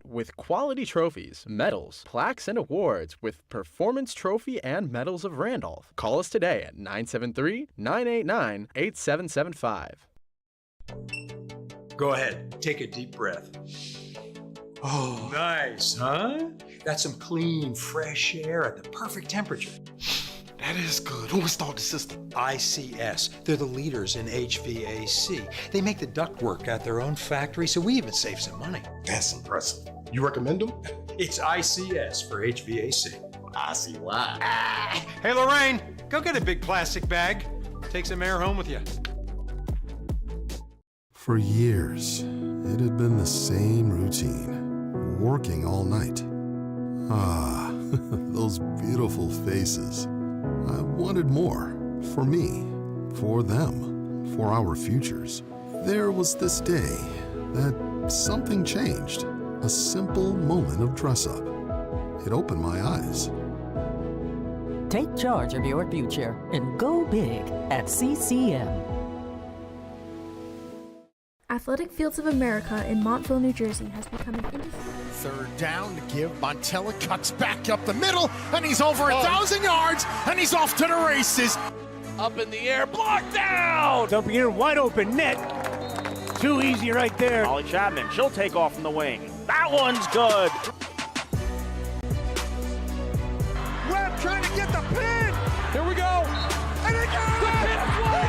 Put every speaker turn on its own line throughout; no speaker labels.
with quality trophies, medals, plaques, and awards with Performance Trophy and Medals of Randolph. Call us today at 973-989-8775.
Go ahead, take a deep breath. Oh, nice, huh? That's some clean, fresh air at the perfect temperature.
That is good. Who installed the system?
ICS. They're the leaders in HVAC. They make the ductwork at their own factory, so we even save some money.
That's impressive. You recommend them?
It's ICS for HVAC.
I see why.
Hey, Lorraine, go get a big plastic bag. Take some air home with you.
For years, it had been the same routine, working all night. Ah, those beautiful faces. I wanted more, for me, for them, for our futures. There was this day that something changed, a simple moment of dress-up. It opened my eyes.
Take charge of your future and go big at CCM.
Athletic Fields of America in Montville, New Jersey has become an industry.
Third down to give. Montella cuts back up the middle, and he's over 1,000 yards, and he's off to the races.
Up in the air, blocked down!
Dumping in, wide open net. Too easy right there.
Ollie Chapman, she'll take off from the wing. That one's good.
Webb trying to get the pin.
Here we go.
And it goes!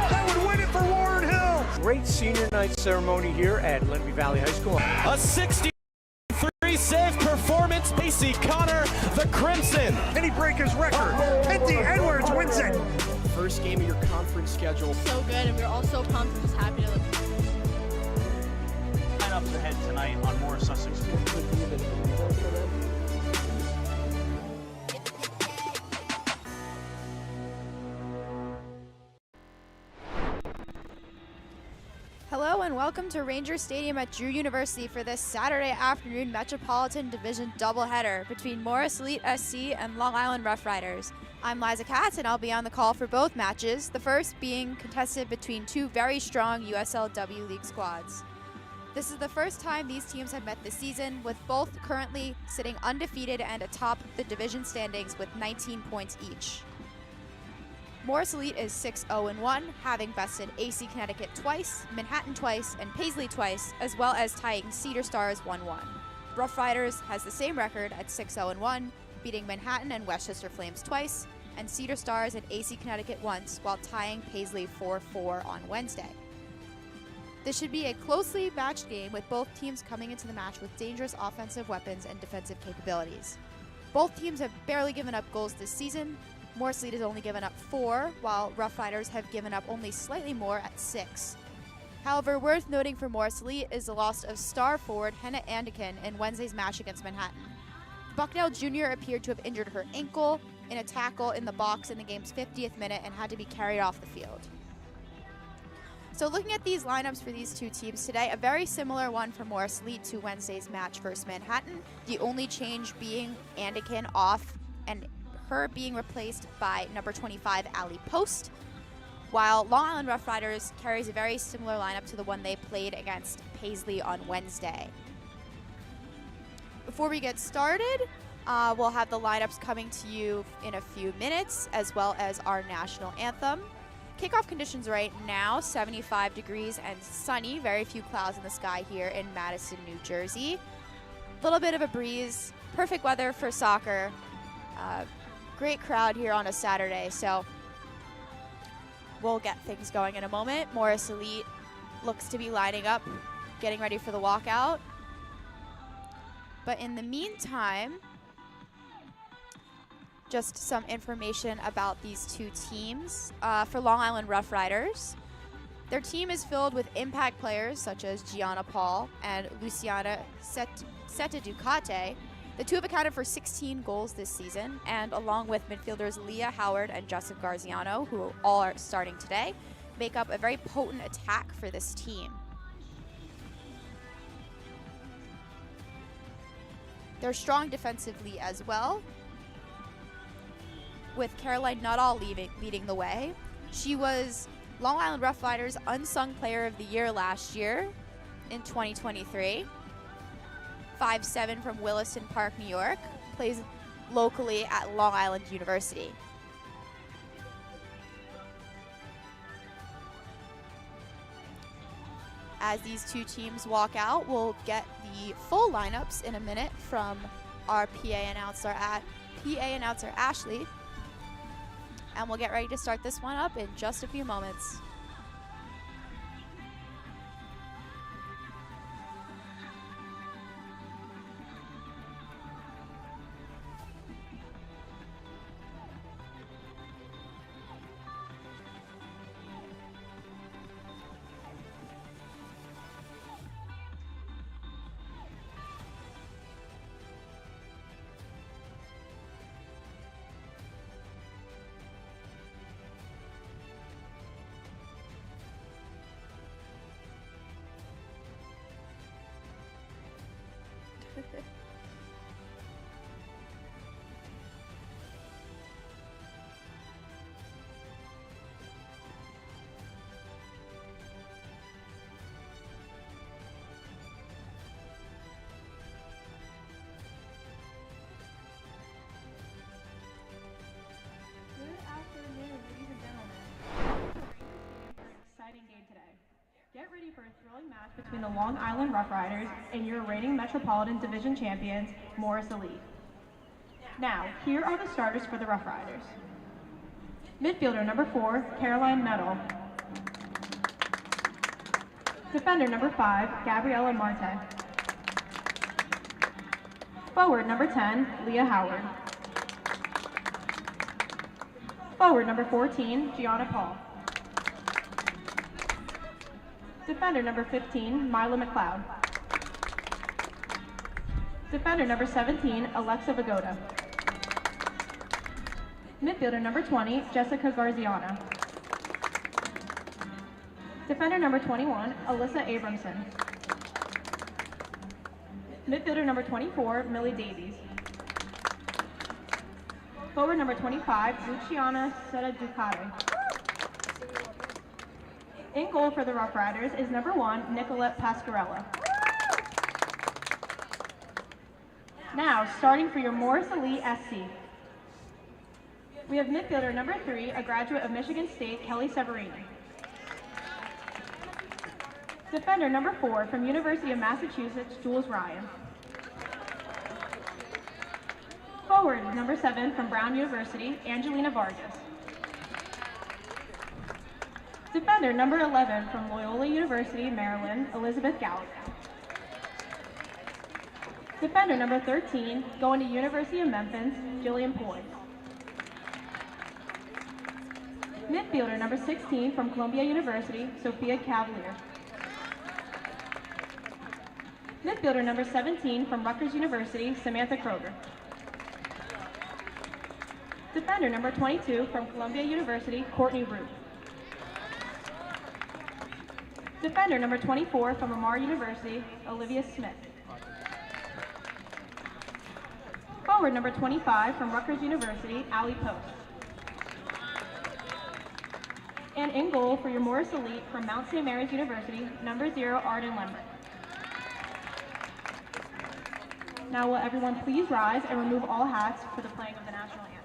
That would win it for Warren Hill. Great senior night ceremony here at Lenby Valley High School.
A 63-save performance. Pacey Connor, the Crimson.
And he break his record. Penty Edwards wins it.
First game of your conference schedule.
So good, and we're all so pumped and just happy to look.
Lineups ahead tonight on Morris Sussex.
Hello and welcome to Ranger Stadium at Drew University for this Saturday afternoon Metropolitan Division doubleheader between Morris Elite SC and Long Island Rough Riders. I'm Liza Katz and I'll be on the call for both matches, the first being contested between two very strong USLW League squads. This is the first time these teams have met this season, with both currently sitting undefeated and atop the division standings with 19 points each. Morris Elite is 6-0-1, having bested AC Connecticut twice, Manhattan twice, and Paisley twice, as well as tying Cedar Stars 1-1. Rough Riders has the same record at 6-0-1, beating Manhattan and Westchester Flames twice, and Cedar Stars and AC Connecticut once, while tying Paisley 4-4 on Wednesday. This should be a closely matched game, with both teams coming into the match with dangerous offensive weapons and defensive capabilities. Both teams have barely given up goals this season. Morris Elite has only given up 4, while Rough Riders have given up only slightly more at 6. However, worth noting for Morris Elite is the loss of star forward Henna Andekin in Wednesday's match against Manhattan. Bucknell Jr. appeared to have injured her ankle in a tackle in the box in the game's 50th minute and had to be carried off the field. So looking at these lineups for these two teams today, a very similar one for Morris Elite to Wednesday's match versus Manhattan, the only change being Andekin off and her being replaced by number 25, Allie Post, while Long Island Rough Riders carries a very similar lineup to the one they played against Paisley on Wednesday. Before we get started, we'll have the lineups coming to you in a few minutes, as well as our national anthem. Kickoff conditions right now, 75 degrees and sunny, very few clouds in the sky here in Madison, New Jersey. A little bit of a breeze, perfect weather for soccer. Great crowd here on a Saturday, so we'll get things going in a moment. Morris Elite looks to be lining up, getting ready for the walkout. But in the meantime, just some information about these two teams. For Long Island Rough Riders, their team is filled with impact players such as Gianna Paul and Luciana Seta Ducate. The two have accounted for 16 goals this season, and along with midfielders Leah Howard and Jessica Garziano, who all are starting today, make up a very potent attack for this team. They're strong defensively as well, with Caroline Nuttall leading the way. She was Long Island Rough Riders' Unsung Player of the Year last year in 2023. 5'7" from Williston Park, New York, plays locally at Long Island University. As these two teams walk out, we'll get the full lineups in a minute from our PA announcer Ashley. And we'll get ready to start this one up in just a few moments.
Game today. Get ready for a thrilling match between the Long Island Rough Riders and your reigning Metropolitan Division champions, Morris Elite. Now, here are the starters for the Rough Riders. Midfielder number 4, Caroline Metal. Defender number 5, Gabriella Marte. Forward number 10, Leah Howard. Forward number 14, Gianna Paul. Defender number 15, Mila McLeod. Defender number 17, Alexa Vagoda. Midfielder number 20, Jessica Garziana. Defender number 21, Alyssa Abramson. Midfielder number 24, Millie Davies. Forward number 25, Luciana Seta Ducati. In goal for the Rough Riders is number 1, Nicolette Pasquarella. Now, starting for your Morris Elite SC. We have midfielder number 3, a graduate of Michigan State, Kelly Severini. Defender number 4, from University of Massachusetts, Jules Ryan. Forward number 7, from Brown University, Angelina Vargas. Defender number 11 from Loyola University, Maryland, Elizabeth Gallup. Defender number 13, going to University of Memphis, Jillian Poise. Midfielder number 16 from Columbia University, Sophia Cavalier. Midfielder number 17 from Rutgers University, Samantha Kroger. Defender number 22 from Columbia University, Courtney Root. Defender number 24 from Lamar University, Olivia Smith. Forward number 25 from Rutgers University, Allie Post. And in goal for your Morris Elite from Mount St. Mary's University, number 0, Arden Lembert. Now will everyone please rise and remove all hats for the playing of the national anthem.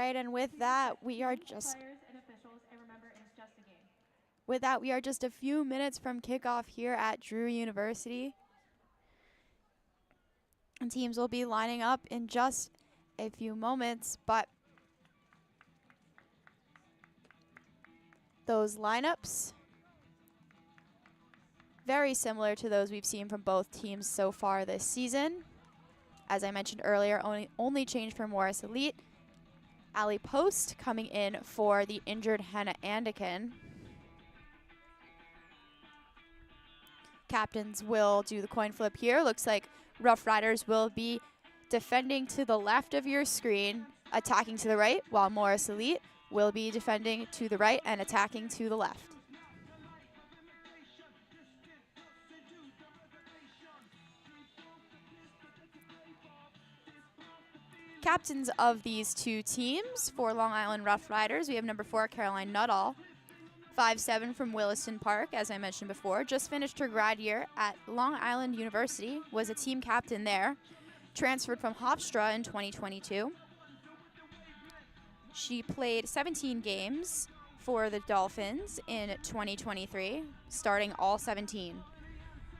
right, and with that, we are just a few minutes from kickoff here at Drew University. And teams will be lining up in just a few moments, but those lineups, very similar to those we've seen from both teams so far this season. As I mentioned earlier, only change for Morris Elite. Allie Post coming in for the injured Hannah Anderkin. Captains will do the coin flip here. Looks like Rough Riders will be defending to the left of your screen, attacking to the right, while Morris Elite will be defending to the right and attacking to the left. Captains of these two teams for Long Island Rough Riders, we have number 4, Caroline Nuttall. 5'7" from Williston Park, as I mentioned before. Just finished her grad year at Long Island University, was a team captain there. Transferred from Hofstra in 2022. She played 17 games for the Dolphins in 2023, starting all 17.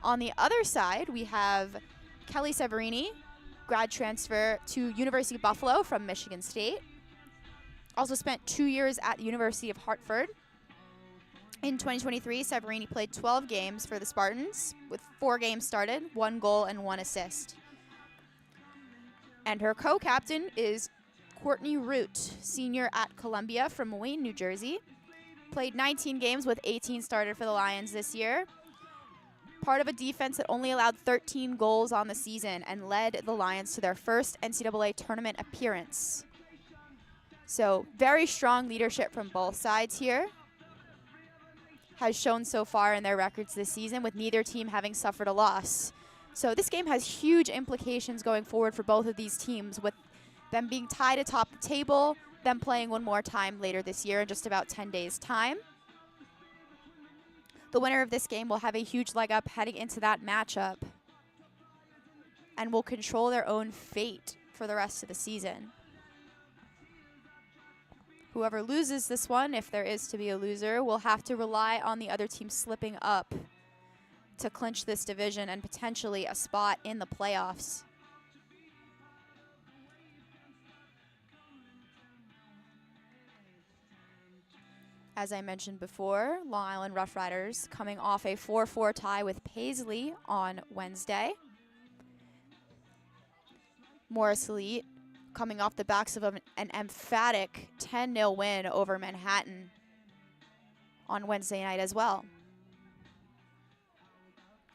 On the other side, we have Kelly Severini, grad transfer to University of Buffalo from Michigan State. Also spent 2 years at the University of Hartford. In 2023, Severini played 12 games for the Spartans, with 4 games started, 1 goal and 1 assist. And her co-captain is Courtney Root, senior at Columbia from Wayne, New Jersey. Played 19 games with 18 started for the Lions this year. Part of a defense that only allowed 13 goals on the season and led the Lions to their first NCAA tournament appearance. So very strong leadership from both sides here. Has shown so far in their records this season, with neither team having suffered a loss. So this game has huge implications going forward for both of these teams, with them being tied atop the table, them playing one more time later this year in just about 10 days' time. The winner of this game will have a huge leg up heading into that matchup and will control their own fate for the rest of the season. Whoever loses this one, if there is to be a loser, will have to rely on the other team slipping up to clinch this division and potentially a spot in the playoffs. As I mentioned before, Long Island Rough Riders coming off a 4-4 tie with Paisley on Wednesday. Morris Elite coming off the backs of an emphatic 10-0 win over Manhattan on Wednesday night as well.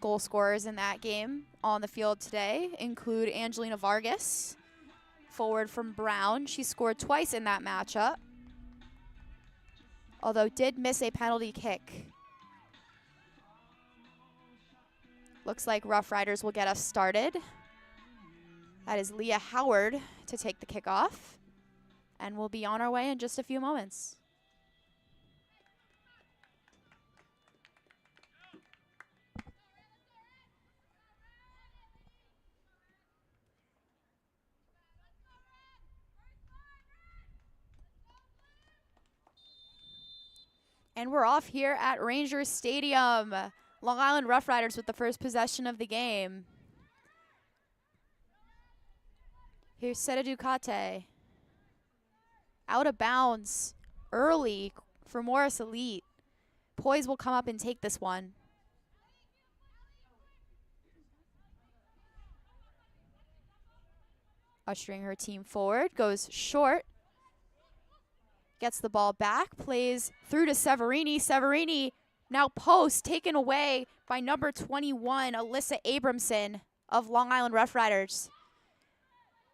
Goal scorers in that game on the field today include Angelina Vargas, forward from Brown. She scored twice in that matchup, although did miss a penalty kick. Looks like Rough Riders will get us started. That is Leah Howard to take the kickoff, and we'll be on our way in just a few moments. And we're off here at Rangers Stadium. Long Island Rough Riders with the first possession of the game. Here's Seta Ducate. Out of bounds early for Morris Elite. Poise will come up and take this one. Ushering her team forward, goes short. Gets the ball back, plays through to Severini. Severini now post, taken away by number 21, Alyssa Abramson of Long Island Rough Riders.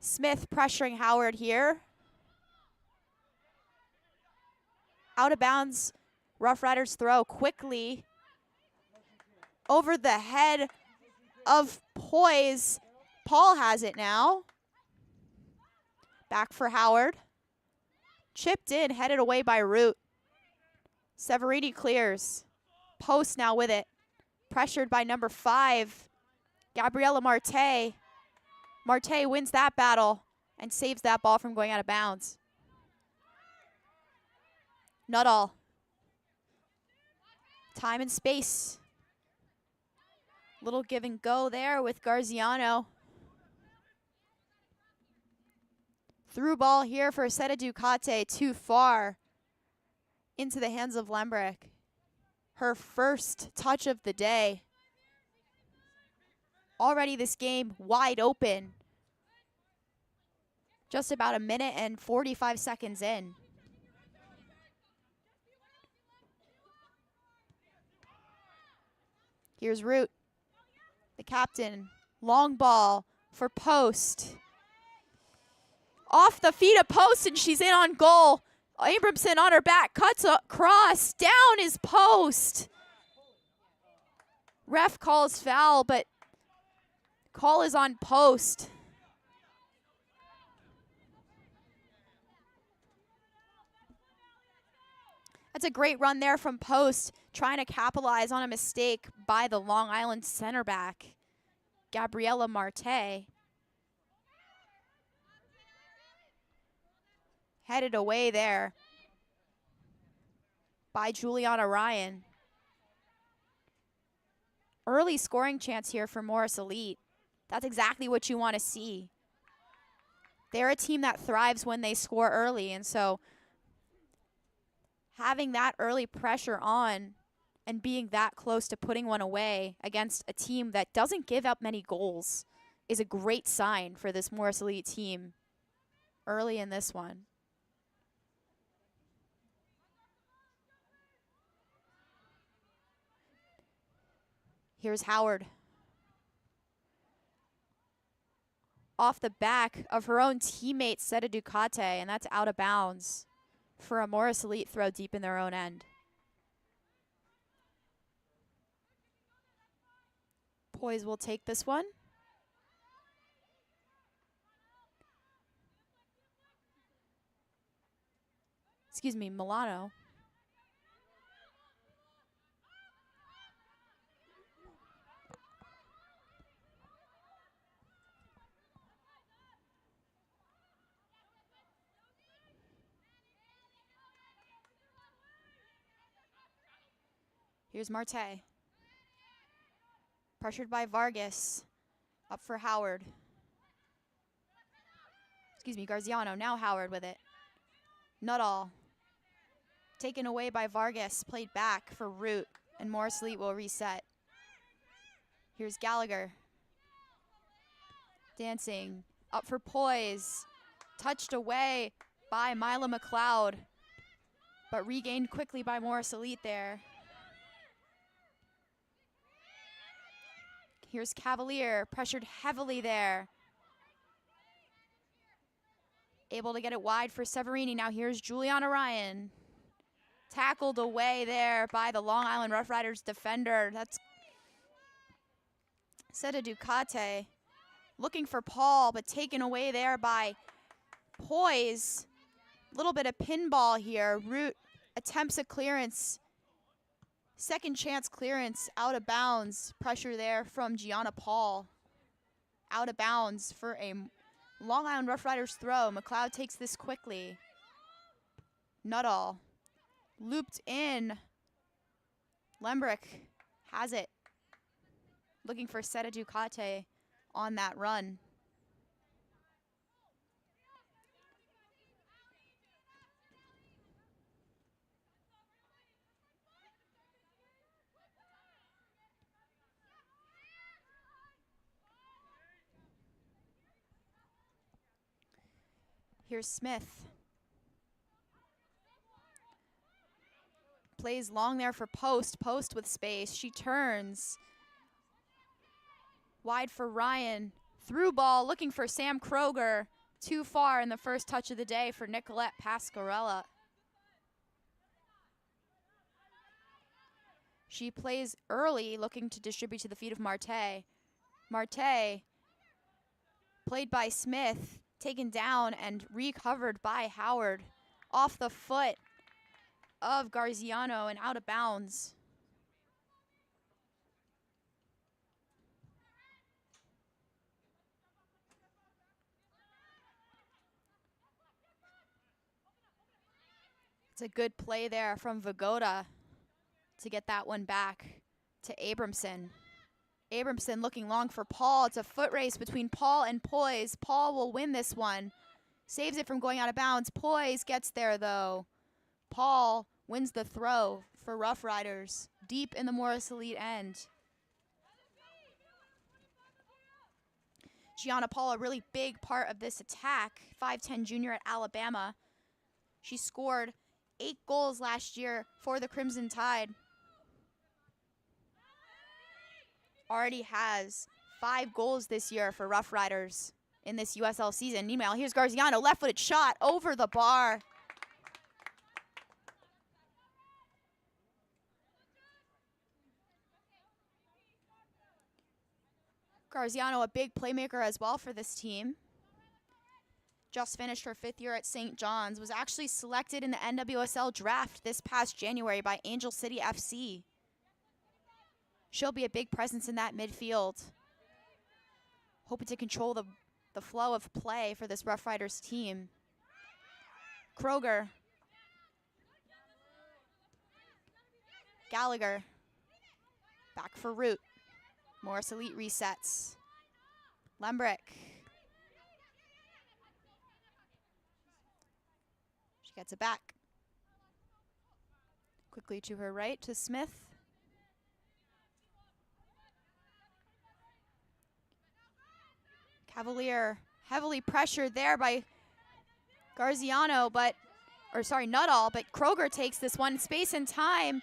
Smith pressuring Howard here. Out of bounds, Rough Riders throw quickly over the head of Poise. Paul has it now. Back for Howard. Chipped in, headed away by Root. Severini clears. Post now with it. Pressured by number 5, Gabriella Marte. Marte wins that battle and saves that ball from going out of bounds. Nuttall. Time and space. Little give and go there with Garziano. Through ball here for Seta Ducati, too far into the hands of Lembrick. Her first touch of the day. Already this game wide open. Just about a minute and 45 seconds in. Here's Root, the captain. Long ball for Post. Off the feet of Post, and she's in on goal. Abramson on her back, cuts across. Down is Post. Ref calls foul, but call is on Post. That's a great run there from Post, trying to capitalize on a mistake by the Long Island center back, Gabriella Marte. Headed away there by Juliana Ryan. Early scoring chance here for Morris Elite. That's exactly what you want to see. They're a team that thrives when they score early, and so having that early pressure on and being that close to putting one away against a team that doesn't give up many goals is a great sign for this Morris Elite team early in this one. Here's Howard. Off the back of her own teammate, Seta Ducati, and that's out of bounds for a Morris Elite throw deep in their own end. Poise will take this one. Excuse me, Milano. Here's Marte. Pressured by Vargas. Up for Howard. Excuse me, Garziano. Now Howard with it. Nuttall. Taken away by Vargas. Played back for Root. And Morris Elite will reset. Here's Gallagher. Dancing. Up for Poise. Touched away by Mila McLeod. But regained quickly by Morris Elite there. Here's Cavalier, pressured heavily there. Able to get it wide for Severini. Now here's Juliana Ryan. Tackled away there by the Long Island Rough Riders defender. That's Seta Ducati. Looking for Paul, but taken away there by Poise. Little bit of pinball here. Root attempts a clearance. Second chance clearance, out of bounds. Pressure there from Gianna Paul. Out of bounds for a Long Island Rough Riders throw. McLeod takes this quickly. Nuttall. Looped in. Lembrick has it. Looking for Seta Ducati on that run. Here's Smith. Plays long there for Post. Post with space. She turns. Wide for Ryan. Through ball, looking for Sam Kroger. Too far in the first touch of the day for Nicolette Pasquarella. She plays early, looking to distribute to the feet of Marte. Marte, played by Smith. Taken down and recovered by Howard. Off the foot of Garziano and out of bounds. It's a good play there from Vagoda to get that one back to Abramson. Abramson looking long for Paul. It's a foot race between Paul and Poise. Paul will win this one. Saves it from going out of bounds. Poise gets there, though. Paul wins the throw for Rough Riders deep in the Morris Elite end. Gianna Paul, a really big part of this attack. 5'10" junior at Alabama. She scored 8 goals last year for the Crimson Tide. Already has 5 goals this year for Rough Riders in this USL season. Meanwhile, here's Garziano, left-footed shot over the bar. Garziano, a big playmaker as well for this team. Just finished her 5th year at St. John's. Was actually selected in the NWSL draft this past January by Angel City FC. She'll be a big presence in that midfield. Hoping to control the flow of play for this Rough Riders team. Kroger. Gallagher. Back for Root. Morris Elite resets. Lembrick. She gets it back. Quickly to her right to Smith. Cavalier heavily pressured there by Garziano, Nuttall, but Kroger takes this one. Space and time.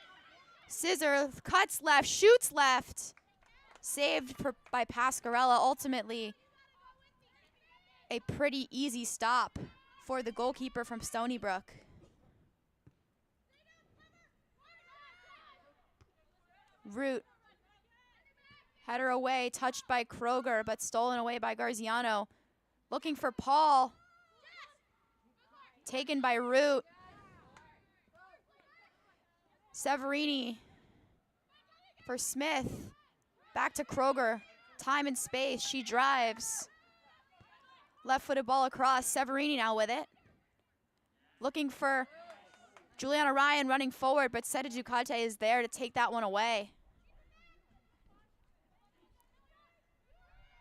Scissor, cuts left, shoots left. Saved by Pascarella. Ultimately, a pretty easy stop for the goalkeeper from Stony Brook. Root. Header away, touched by Kroger, but stolen away by Garziano. Looking for Paul. Taken by Root. Severini for Smith. Back to Kroger. Time and space. She drives. Left-footed ball across. Severini now with it. Looking for Juliana Ryan running forward, but Seda Ducate is there to take that one away.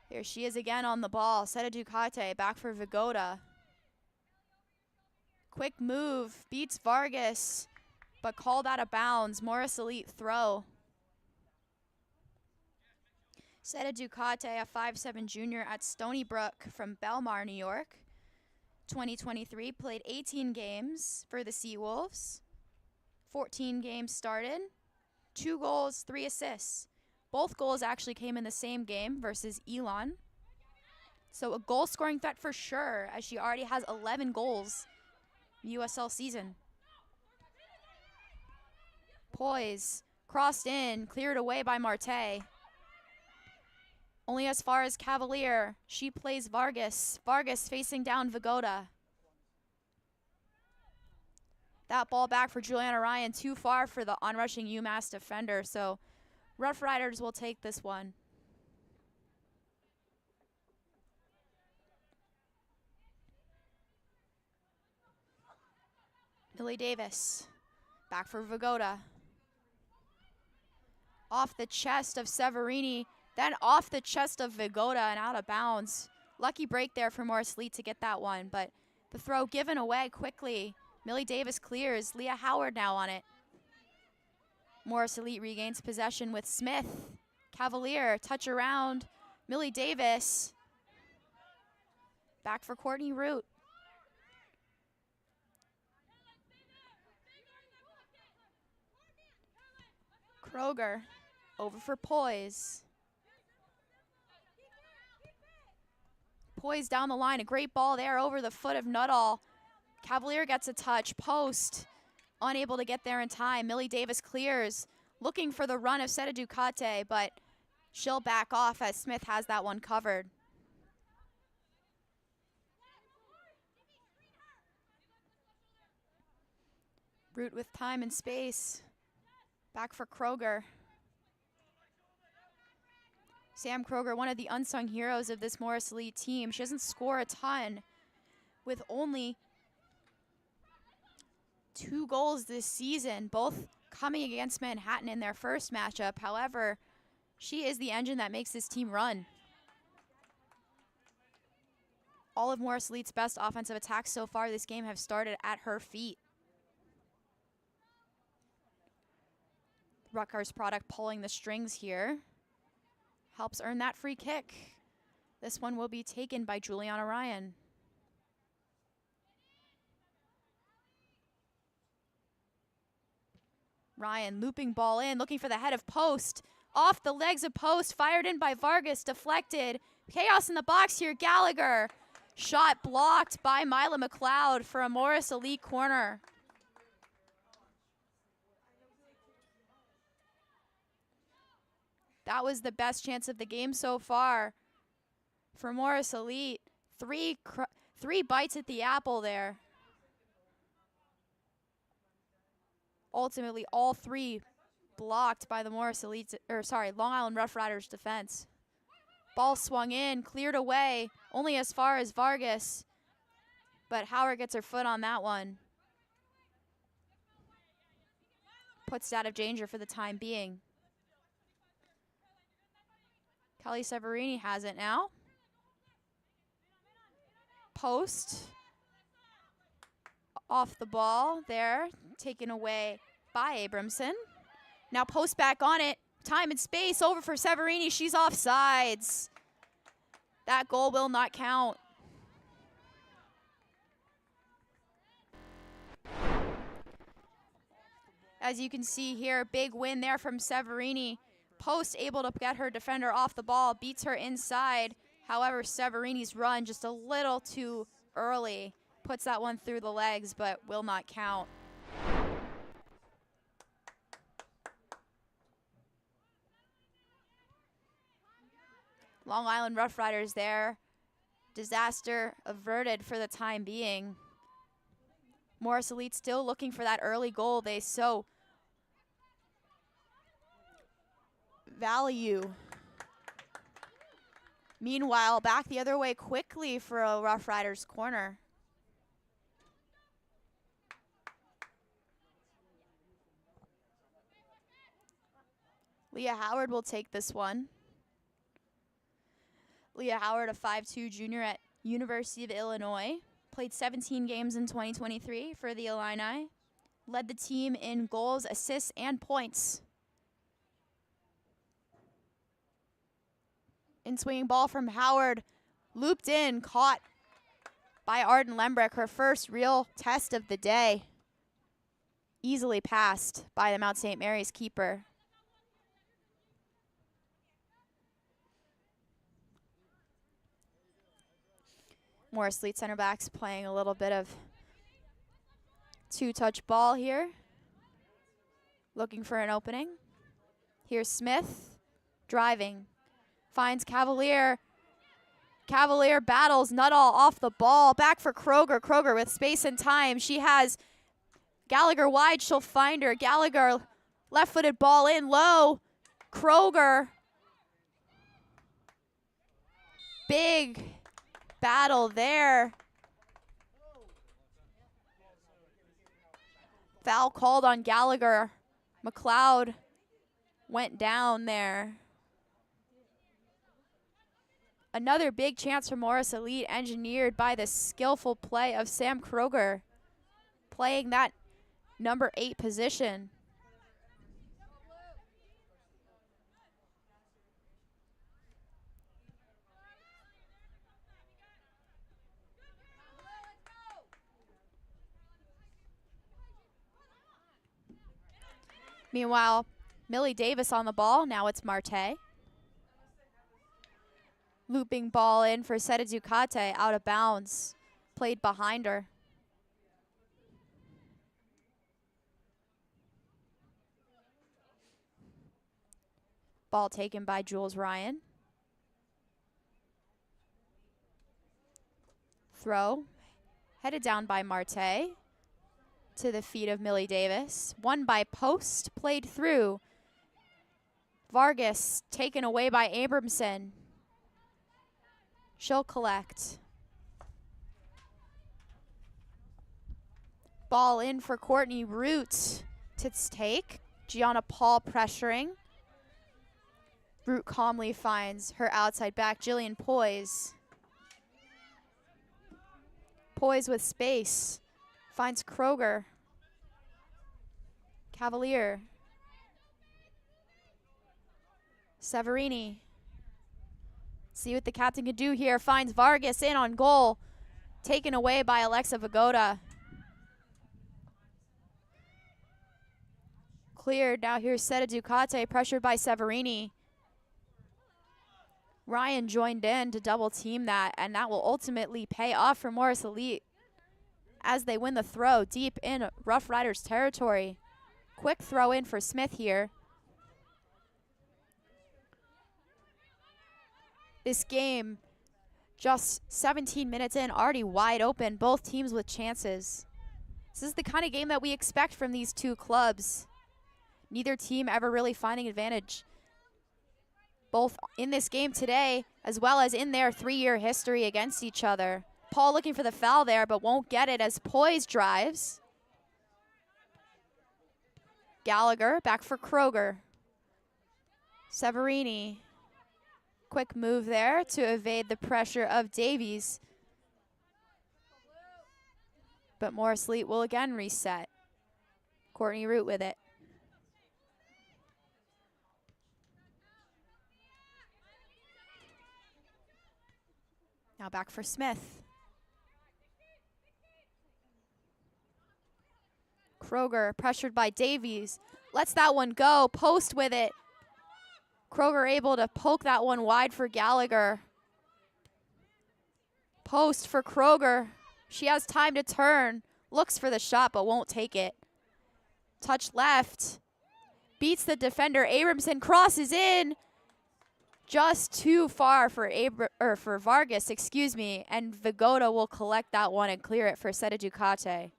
Here she is again on the ball. Seda Ducate back for Vagoda. Quick move. Beats Vargas, but called out of bounds. Morris Elite throw. Seda Ducate, a 5'7" junior at Stony Brook from Belmar, New York. 2023, played 18 games for the Seawolves. 14 games started. 2 goals, 3 assists. Both goals actually came in the same game versus Elon. So a goal-scoring threat for sure, as she already has 11 goals in the USL season. Poise, crossed in, cleared away by Marte. Only as far as Cavalier. She plays Vargas. Vargas facing down Vagoda. That ball back for Juliana Ryan, too far for the onrushing UMass defender, so Rough Riders will take this one. Millie Davis, back for Vagoda. Off the chest of Severini, then off the chest of Vagoda and out of bounds. Lucky break there for Morris Elite to get that one, but the throw given away quickly. Millie Davis clears. Leah Howard now on it. Morris Elite regains possession with Smith. Cavalier, touch around. Millie Davis. Back for Courtney Root. Kroger, over for Poise. Poise down the line, a great ball there over the foot of Nuttall. Cavalier gets a touch, post. Unable to get there in time. Millie Davis clears, looking for the run of Seda Ducate, but she'll back off as Smith has that one covered. Root with time and space. Back for Kroger. Sam Kroger, one of the unsung heroes of this Morris Elite team. She doesn't score a ton with only 2 goals this season, both coming against Manhattan in their first matchup. However, she is the engine that makes this team run. All of Morris Elite's best offensive attacks so far this game have started at her feet. Rutgers product pulling the strings here. Helps earn that free kick. This one will be taken by Juliana Ryan. Ryan looping ball in, looking for the head of post. Off the legs of post, fired in by Vargas, deflected. Chaos in the box here, Gallagher. Shot blocked by Mila McLeod for a Morris Elite corner. That was the best chance of the game so far for Morris Elite. Three bites at the apple there. Ultimately, all 3 blocked by the Long Island Rough Riders defense. Ball swung in, cleared away, only as far as Vargas. But Howard gets her foot on that one. Puts it out of danger for the time being. Kelly Severini has it now. Post. Off the ball there, taken away by Abramson. Now Post back on it. Time and space over for Severini. She's offsides. That goal will not count. As you can see here, big win there from Severini. Post able to get her defender off the ball, beats her inside. However, Severini's run just a little too early. Puts that one through the legs, but will not count. Long Island Rough Riders there. Disaster averted for the time being. Morris Elite still looking for that early goal they so value. Meanwhile, back the other way quickly for a Rough Riders corner. Leah Howard will take this one. Leah Howard, a 5'2" junior at University of Illinois. Played 17 games in 2023 for the Illini. Led the team in goals, assists, and points. In-swinging ball from Howard. Looped in, caught by Arden Lembrick. Her first real test of the day. Easily passed by the Mount St. Mary's keeper. Morris Elite center backs playing a little bit of 2-touch ball here. Looking for an opening. Here's Smith driving. Finds Cavalier. Cavalier battles Nuttall off the ball. Back for Kroger. Kroger with space and time. She has Gallagher wide. She'll find her. Gallagher left-footed ball in low. Kroger. Big battle there. Foul called on Gallagher. McLeod went down there. Another big chance for Morris Elite, engineered by the skillful play of Sam Kroger, playing that number 8 position. Meanwhile, Millie Davis on the ball. Now it's Marte. Looping ball in for Seta Ducate, out of bounds. Played behind her. Ball taken by Jules Ryan. Throw. Headed down by Marte. To the feet of Millie Davis. Won by Post, played through. Vargas taken away by Abramson. She'll collect. Ball in for Courtney Root to take. Gianna Paul pressuring. Root calmly finds her outside back, Jillian Poise. Poise with space. Finds Kroger. Cavalier. Severini. See what the captain can do here. Finds Vargas in on goal. Taken away by Alexa Vagoda. Cleared. Now here's Seta Ducati, pressured by Severini. Ryan joined in to double team that, and that will ultimately pay off for Morris Elite as they win the throw deep in Rough Riders territory. Quick throw in for Smith here. This game, just 17 minutes in, already wide open, both teams with chances. This is the kind of game that we expect from these two clubs. Neither team ever really finding advantage, both in this game today as well as in their 3-year history against each other. Paul looking for the foul there, but won't get it as Poise drives. Gallagher back for Kroger. Severini. Quick move there to evade the pressure of Davies. But Morris Elite will again reset. Courtney Root with it. Now back for Smith. Kroger pressured by Davies. Lets that one go. Post with it. Kroger able to poke that one wide for Gallagher. Post for Kroger. She has time to turn. Looks for the shot but won't take it. Touch left. Beats the defender. Abramson crosses in. Just too far for Vargas, and Vagoda will collect that one and clear it for Seta Ducati.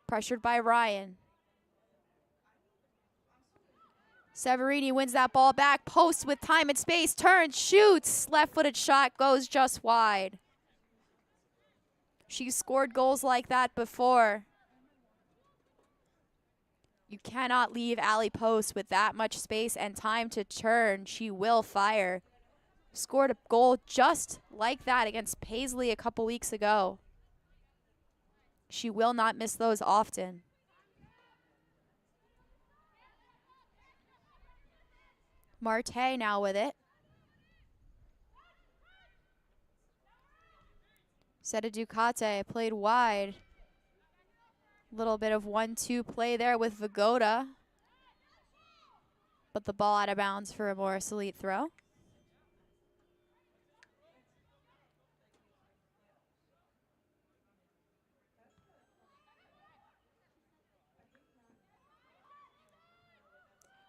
Pressured by Ryan. Severini wins that ball back, post with time and space, turns, shoots, left-footed shot goes just wide. She's scored goals like that before. You cannot leave alley post with that much space and time to turn. She will fire. Scored a goal just like that against Paisley a couple weeks ago. She will not miss those often. Marte now with it. Seta Ducati played wide. Little bit of 1-2 play there with Vagoda. But the ball out of bounds for a Morris Elite throw.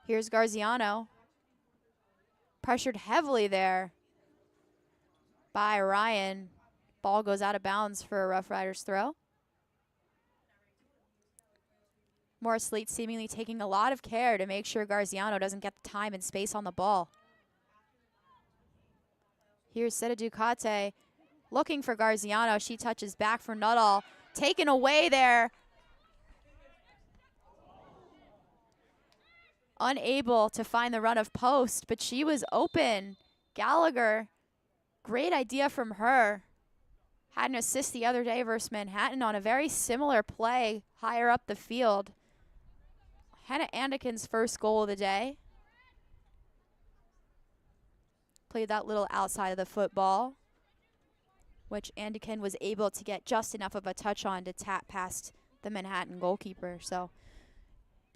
Here's Garziano. Pressured heavily there by Ryan. Ball goes out of bounds for a Rough Riders throw. Morris Elite seemingly taking a lot of care to make sure Garziano doesn't get the time and space on the ball. Here's Seta Ducati looking for Garziano. She touches back for Nuttall. Taken away there. Unable to find the run of post, but she was open. Gallagher, great idea from her. Had an assist the other day versus Manhattan on a very similar play higher up the field. Hannah Andikin's first goal of the day. Played that little outside of the football, which Andikin was able to get just enough of a touch on to tap past the Manhattan goalkeeper. So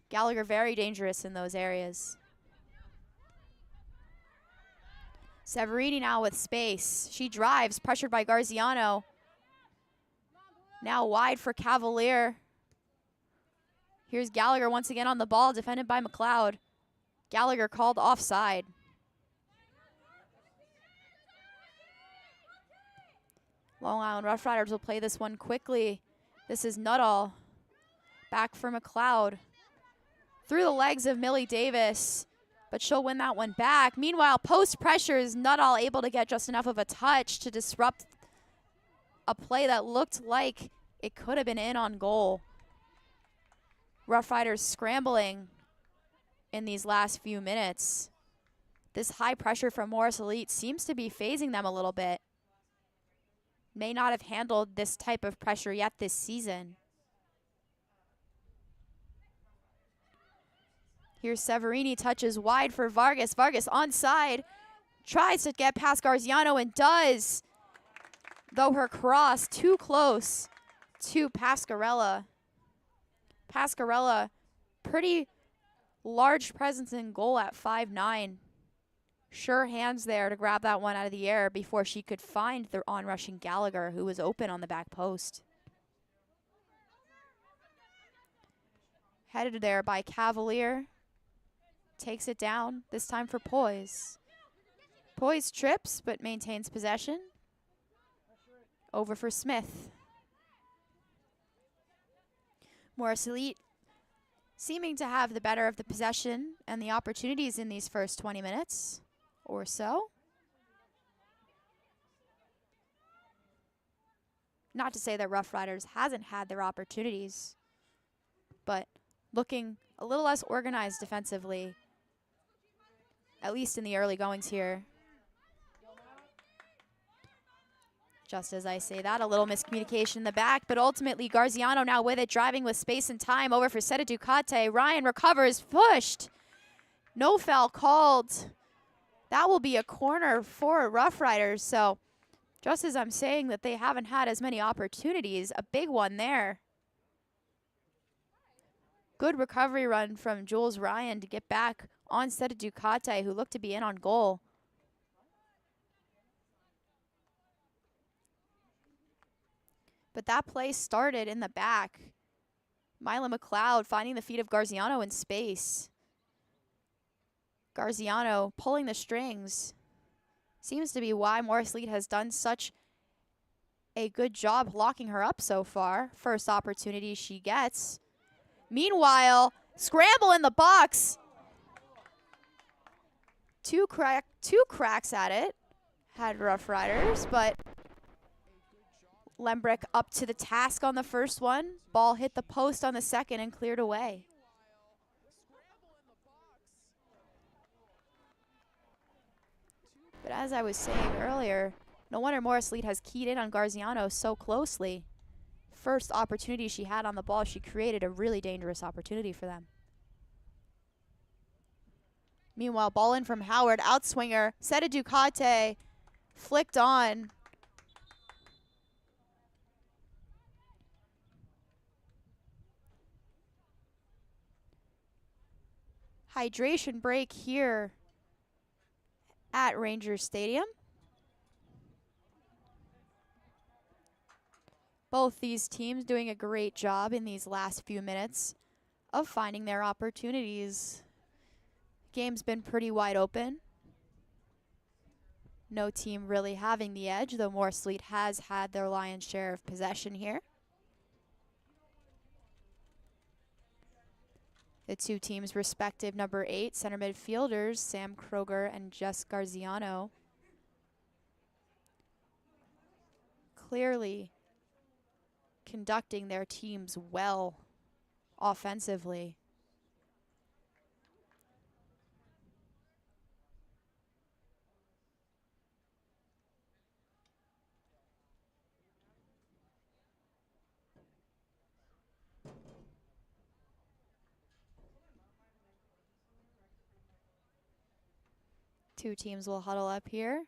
Gallagher very dangerous in those areas. Severini now with space. She drives, pressured by Garziano. Now wide for Cavalier. Here's Gallagher once again on the ball, defended by McLeod. Gallagher called offside. Long Island Rough Riders will play this one quickly. This is Nuttall. Back for McLeod. Through the legs of Millie Davis, but she'll win that one back. Meanwhile, post pressures, Nuttall able to get just enough of a touch to disrupt a play that looked like it could have been in on goal. Rough Riders scrambling in these last few minutes. This high pressure from Morris Elite seems to be phasing them a little bit. May not have handled this type of pressure yet this season. Here's Severini, touches wide for Vargas. Vargas onside, tries to get past Garziano and does. Though her cross too close to Pascarella. Pascarella, pretty large presence in goal at 5'9". Sure hands there to grab that one out of the air before she could find the onrushing Gallagher, who was open on the back post. Headed there by Cavalier. Takes it down, this time for Poise. Poise trips, but maintains possession. Over for Smith. Morris Elite seeming to have the better of the possession and the opportunities in these first 20 minutes or so. Not to say that Rough Riders hasn't had their opportunities, but looking a little less organized defensively, at least in the early goings here. Just as I say that, a little miscommunication in the back, but ultimately Garziano now with it, driving with space and time over for Seta Ducate. Ryan recovers, pushed. No foul called. That will be a corner for Rough Riders. So just as I'm saying that they haven't had as many opportunities, a big one there. Good recovery run from Jules Ryan to get back on Seta Ducate, who looked to be in on goal. But that play started in the back. Mila McLeod finding the feet of Garziano in space. Garziano pulling the strings. Seems to be why Morris Elite has done such a good job locking her up so far. First opportunity she gets. Meanwhile, scramble in the box. Two cracks at it. Had Rough Riders, but Lembrick up to the task on the first one. Ball hit the post on the second and cleared away. But as I was saying earlier, no wonder Morris Elite has keyed in on Garziano so closely. First opportunity she had on the ball, she created a really dangerous opportunity for them. Meanwhile, ball in from Howard, outswinger, Seta Ducate, flicked on. Hydration break here at Rangers Stadium. Both these teams doing a great job in these last few minutes of finding their opportunities. Game's been pretty wide open. No team really having the edge, though Morris Elite has had their lion's share of possession here. The two teams' respective number 8 center midfielders, Sam Kroger and Jess Garziano, clearly conducting their teams well offensively. Two teams will huddle up here.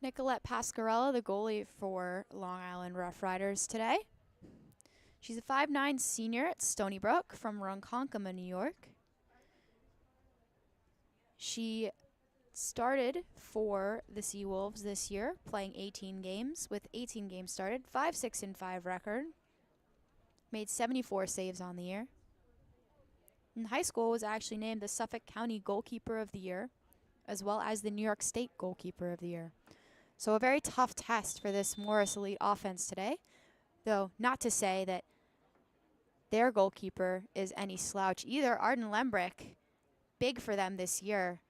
Nicolette Pascarella, the goalie for Long Island Rough Riders today. She's a 5'9" senior at Stony Brook from Ronkonkoma, New York. She started for the Seawolves this year, playing 18 games, with 18 games started, 5-6-5 record. Made 74 saves on the year. In high school, was actually named the Suffolk County Goalkeeper of the Year, as well as the New York State Goalkeeper of the Year. So a very tough test for this Morris Elite offense today, though not to say that their goalkeeper is any slouch either. Arden Lembrick, big for them this year.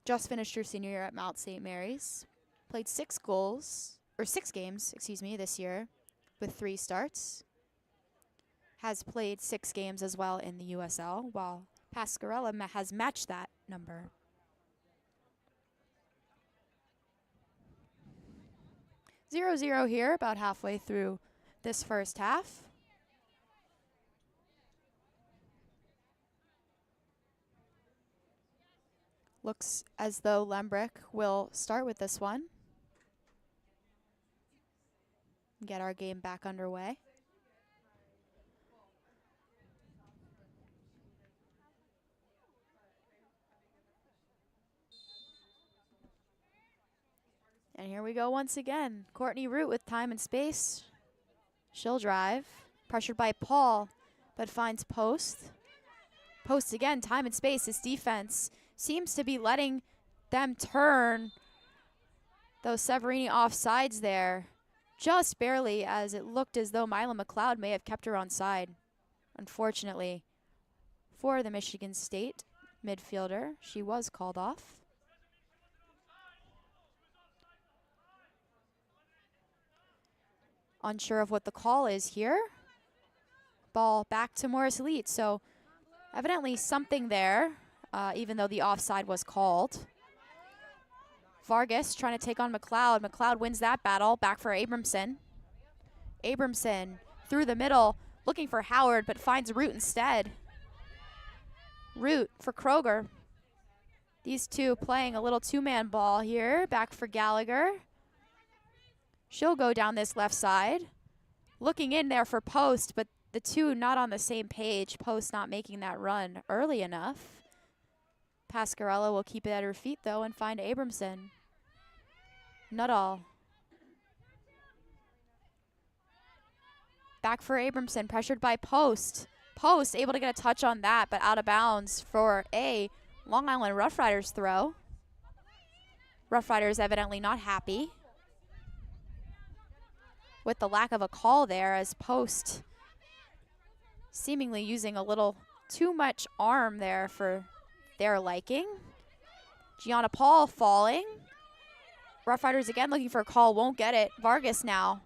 Just finished her senior year at Mount St. Mary's. Played 6 games, this year with 3 starts. Has played 6 games as well in the USL, while Pasquarella has matched that number. Zero here, about halfway through this first half. Looks as though Lembrick will start with this one. Get our game back underway. And here we go once again. Courtney Root with time and space. She'll drive. Pressured by Paul, but finds Post. Post again, time and space. His defense seems to be letting them turn those Severini offsides there. Just barely, as it looked as though Mila McLeod may have kept her onside. Unfortunately, for the Michigan State midfielder, she was called off. Unsure of what the call is here. Ball back to Morris Elite. So evidently something there, even though the offside was called. Vargas trying to take on McLeod. McLeod wins that battle. Back for Abramson. Abramson through the middle, looking for Howard, but finds Root instead. Root for Kroger. These two playing a little 2-man ball here. Back for Gallagher. She'll go down this left side. Looking in there for Post, but the two not on the same page. Post not making that run early enough. Pasquarella will keep it at her feet, though, and find Abramson. Nuttall. Back for Abramson, pressured by Post. Post able to get a touch on that, but out of bounds for a Long Island Rough Riders throw. Rough Riders evidently not happy with the lack of a call there, as Post seemingly using a little too much arm there for their liking. Gianna Paul falling. Rough Riders again looking for a call, won't get it. Vargas now.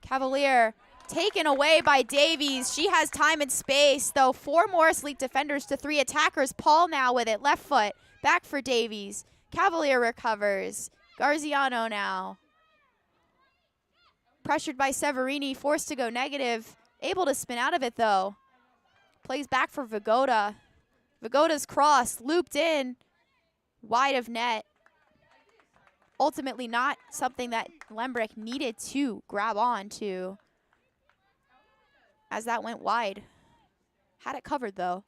Cavalier taken away by Davies. She has time and space, though. 4 Morris Elite defenders to 3 attackers. Paul now with it, left foot. Back for Davies. Cavalier recovers. Garziano now. Pressured by Severini, forced to go negative. Able to spin out of it, though. Plays back for Vagoda. Vagoda's cross, looped in, wide of net. Ultimately not something that Lembrick needed to grab on to, as that went wide. Had it covered, though.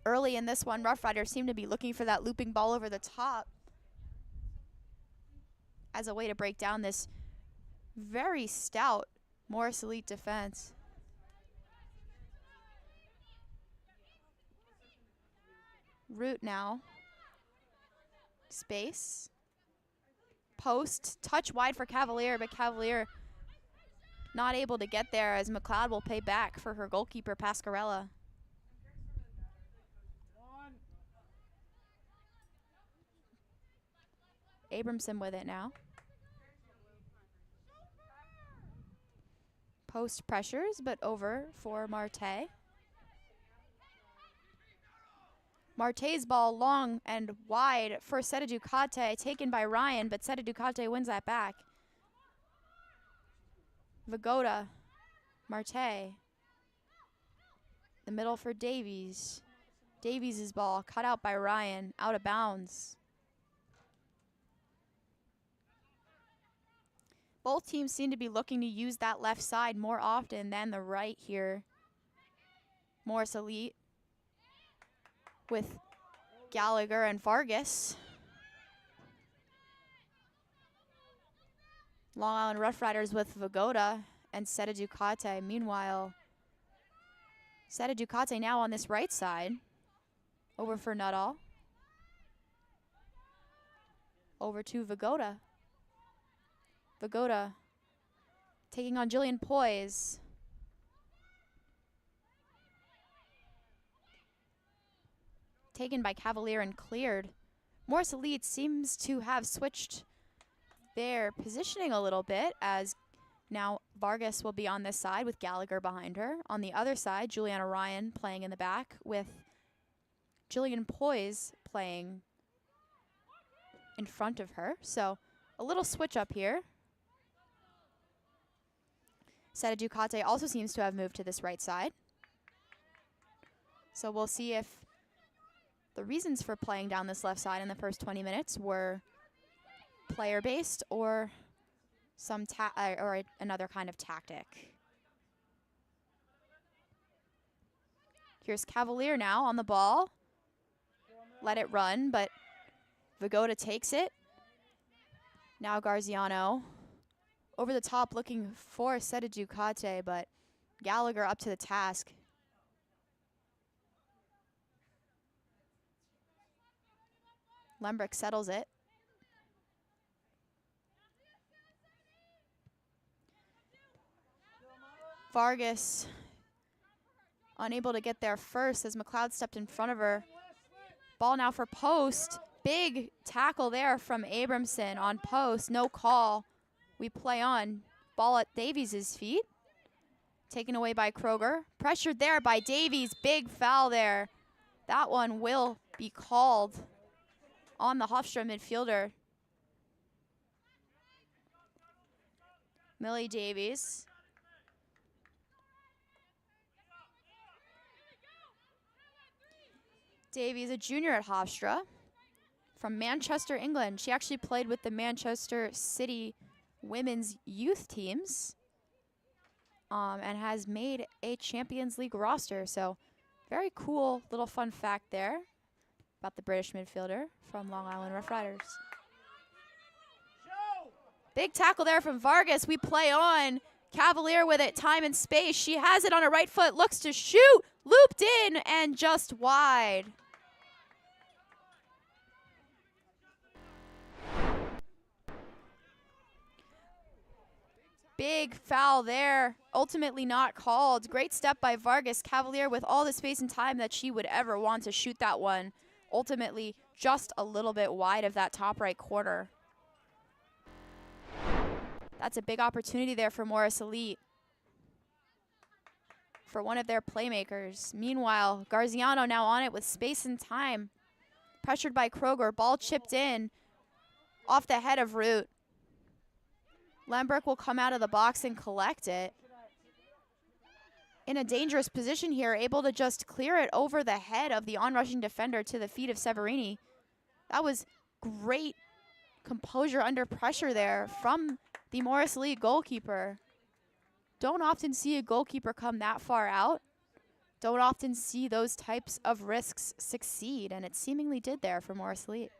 Early in this one, Rough Riders seem to be looking for that looping ball over the top as a way to break down this very stout Morris Elite defense. Root now. Space. Post. Touch wide for Cavalier, but Cavalier not able to get there, as McLeod will pay back for her goalkeeper, Pasquarella. Abramson with it now. Post pressures, but over for Marte. Marte's ball long and wide for Seta Ducate, taken by Ryan, but Seta Ducate wins that back. Vagoda, Marte. The middle for Davies. Davies' ball cut out by Ryan, out of bounds. Both teams seem to be looking to use that left side more often than the right here. Morris Elite with Gallagher and Vargas. Long Island Rough Riders with Vagoda and Seta Ducate. Meanwhile, Seta Ducate now on this right side. Over for Nuttall. Over to Vagoda. Vagoda taking on Jillian Poise. taken by Cavalier and cleared. Morris Elite seems to have switched their positioning a little bit, as now Vargas will be on this side with Gallagher behind her. On the other side, Juliana Ryan playing in the back with Jillian Poise playing in front of her. So a little switch up here. Seta Ducati also seems to have moved to this right side. So we'll see if the reasons for playing down this left side in the first 20 minutes were player-based or another kind of tactic. Here's Cavalier now on the ball. Let it run, but Vagoda takes it. Now Garziano over the top looking for Seta Ducati, but Gallagher up to the task. Lembrick settles it. Vargas unable to get there first as McLeod stepped in front of her. Ball now for post. Big tackle there from Abramson on post. No call. We play on. Ball at Davies' feet. Taken away by Kroger. Pressured there by Davies. Big foul there. That one will be called on the Hofstra midfielder. Millie Davies. Davies, a junior at Hofstra from Manchester, England. She actually played with the Manchester City women's youth teams and has made a Champions League roster. So very cool little fun fact there about the British midfielder from Long Island Rough Riders. Big tackle there from Vargas. We play on. Cavalier with it, time and space. She has it on her right foot, looks to shoot, looped in and just wide. Big foul there, ultimately not called. Great step by Vargas. Cavalier with all the space and time that she would ever want to shoot that one. Ultimately just a little bit wide of that top right corner. That's a big opportunity there for Morris Elite, for one of their playmakers. Meanwhile, Garziano now on it with space and time. Pressured by Kroger, ball chipped in off the head of Root. Lembrick will come out of the box and collect it. In a dangerous position here, able to just clear it over the head of the onrushing defender to the feet of Severini. That was great composure under pressure there from the Morris Elite goalkeeper. Don't often see a goalkeeper come that far out. Don't often see those types of risks succeed, and it seemingly did there for Morris Elite.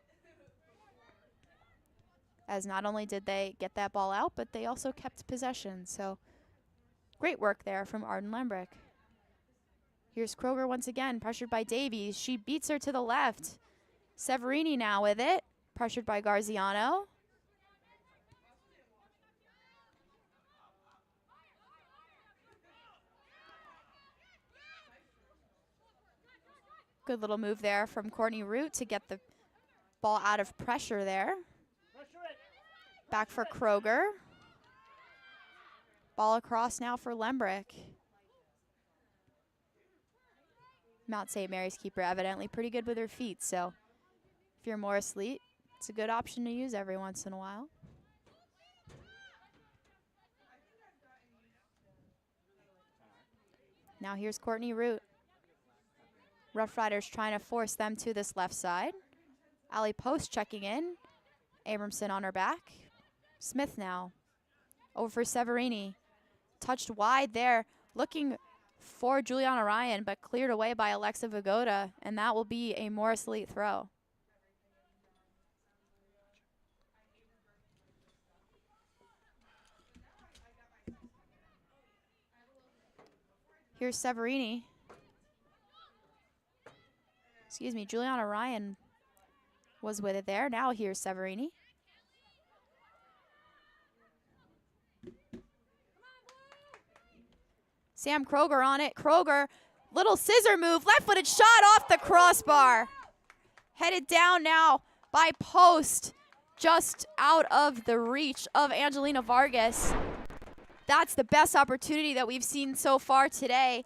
As not only did they get that ball out, but they also kept possession. So great work there from Arden Lembrick. Here's Kroger once again, pressured by Davies. She beats her to the left. Severini now with it, pressured by Garziano. Good little move there from Courtney Root to get the ball out of pressure there. Back for Kroger. Ball across now for Lembrick. Mount St. Mary's keeper evidently pretty good with her feet, so if you're Morris Elite, it's a good option to use every once in a while. Now here's Courtney Root. Rough Riders trying to force them to this left side. Allie Post checking in. Abramson on her back. Smith now. Over for Severini. Touched wide there. Looking for Juliana Ryan, but cleared away by Alexa Vagoda, and that will be a Morris Elite throw. Here's Severini. Excuse me, Juliana Ryan was with it there. Now here's Severini. Sam Kroger on it. Kroger, little scissor move, left-footed shot off the crossbar. Headed down now by post, just out of the reach of Angelina Vargas. That's the best opportunity that we've seen so far today.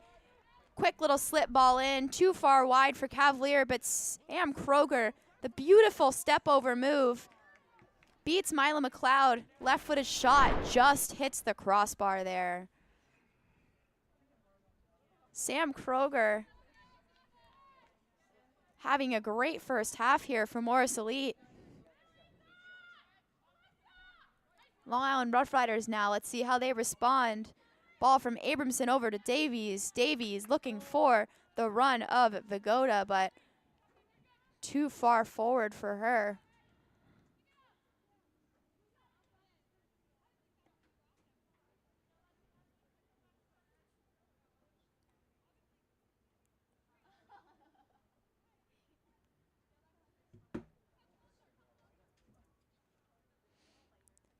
Quick little slip ball in, too far wide for Cavalier, but Sam Kroger, the beautiful step over move, beats Mila McLeod. Left-footed shot just hits the crossbar there. Sam Kroger having a great first half here for Morris Elite. Long Island Rough Riders now. Let's see how they respond. Ball from Abramson over to Davies. Davies looking for the run of Vigoda, but too far forward for her.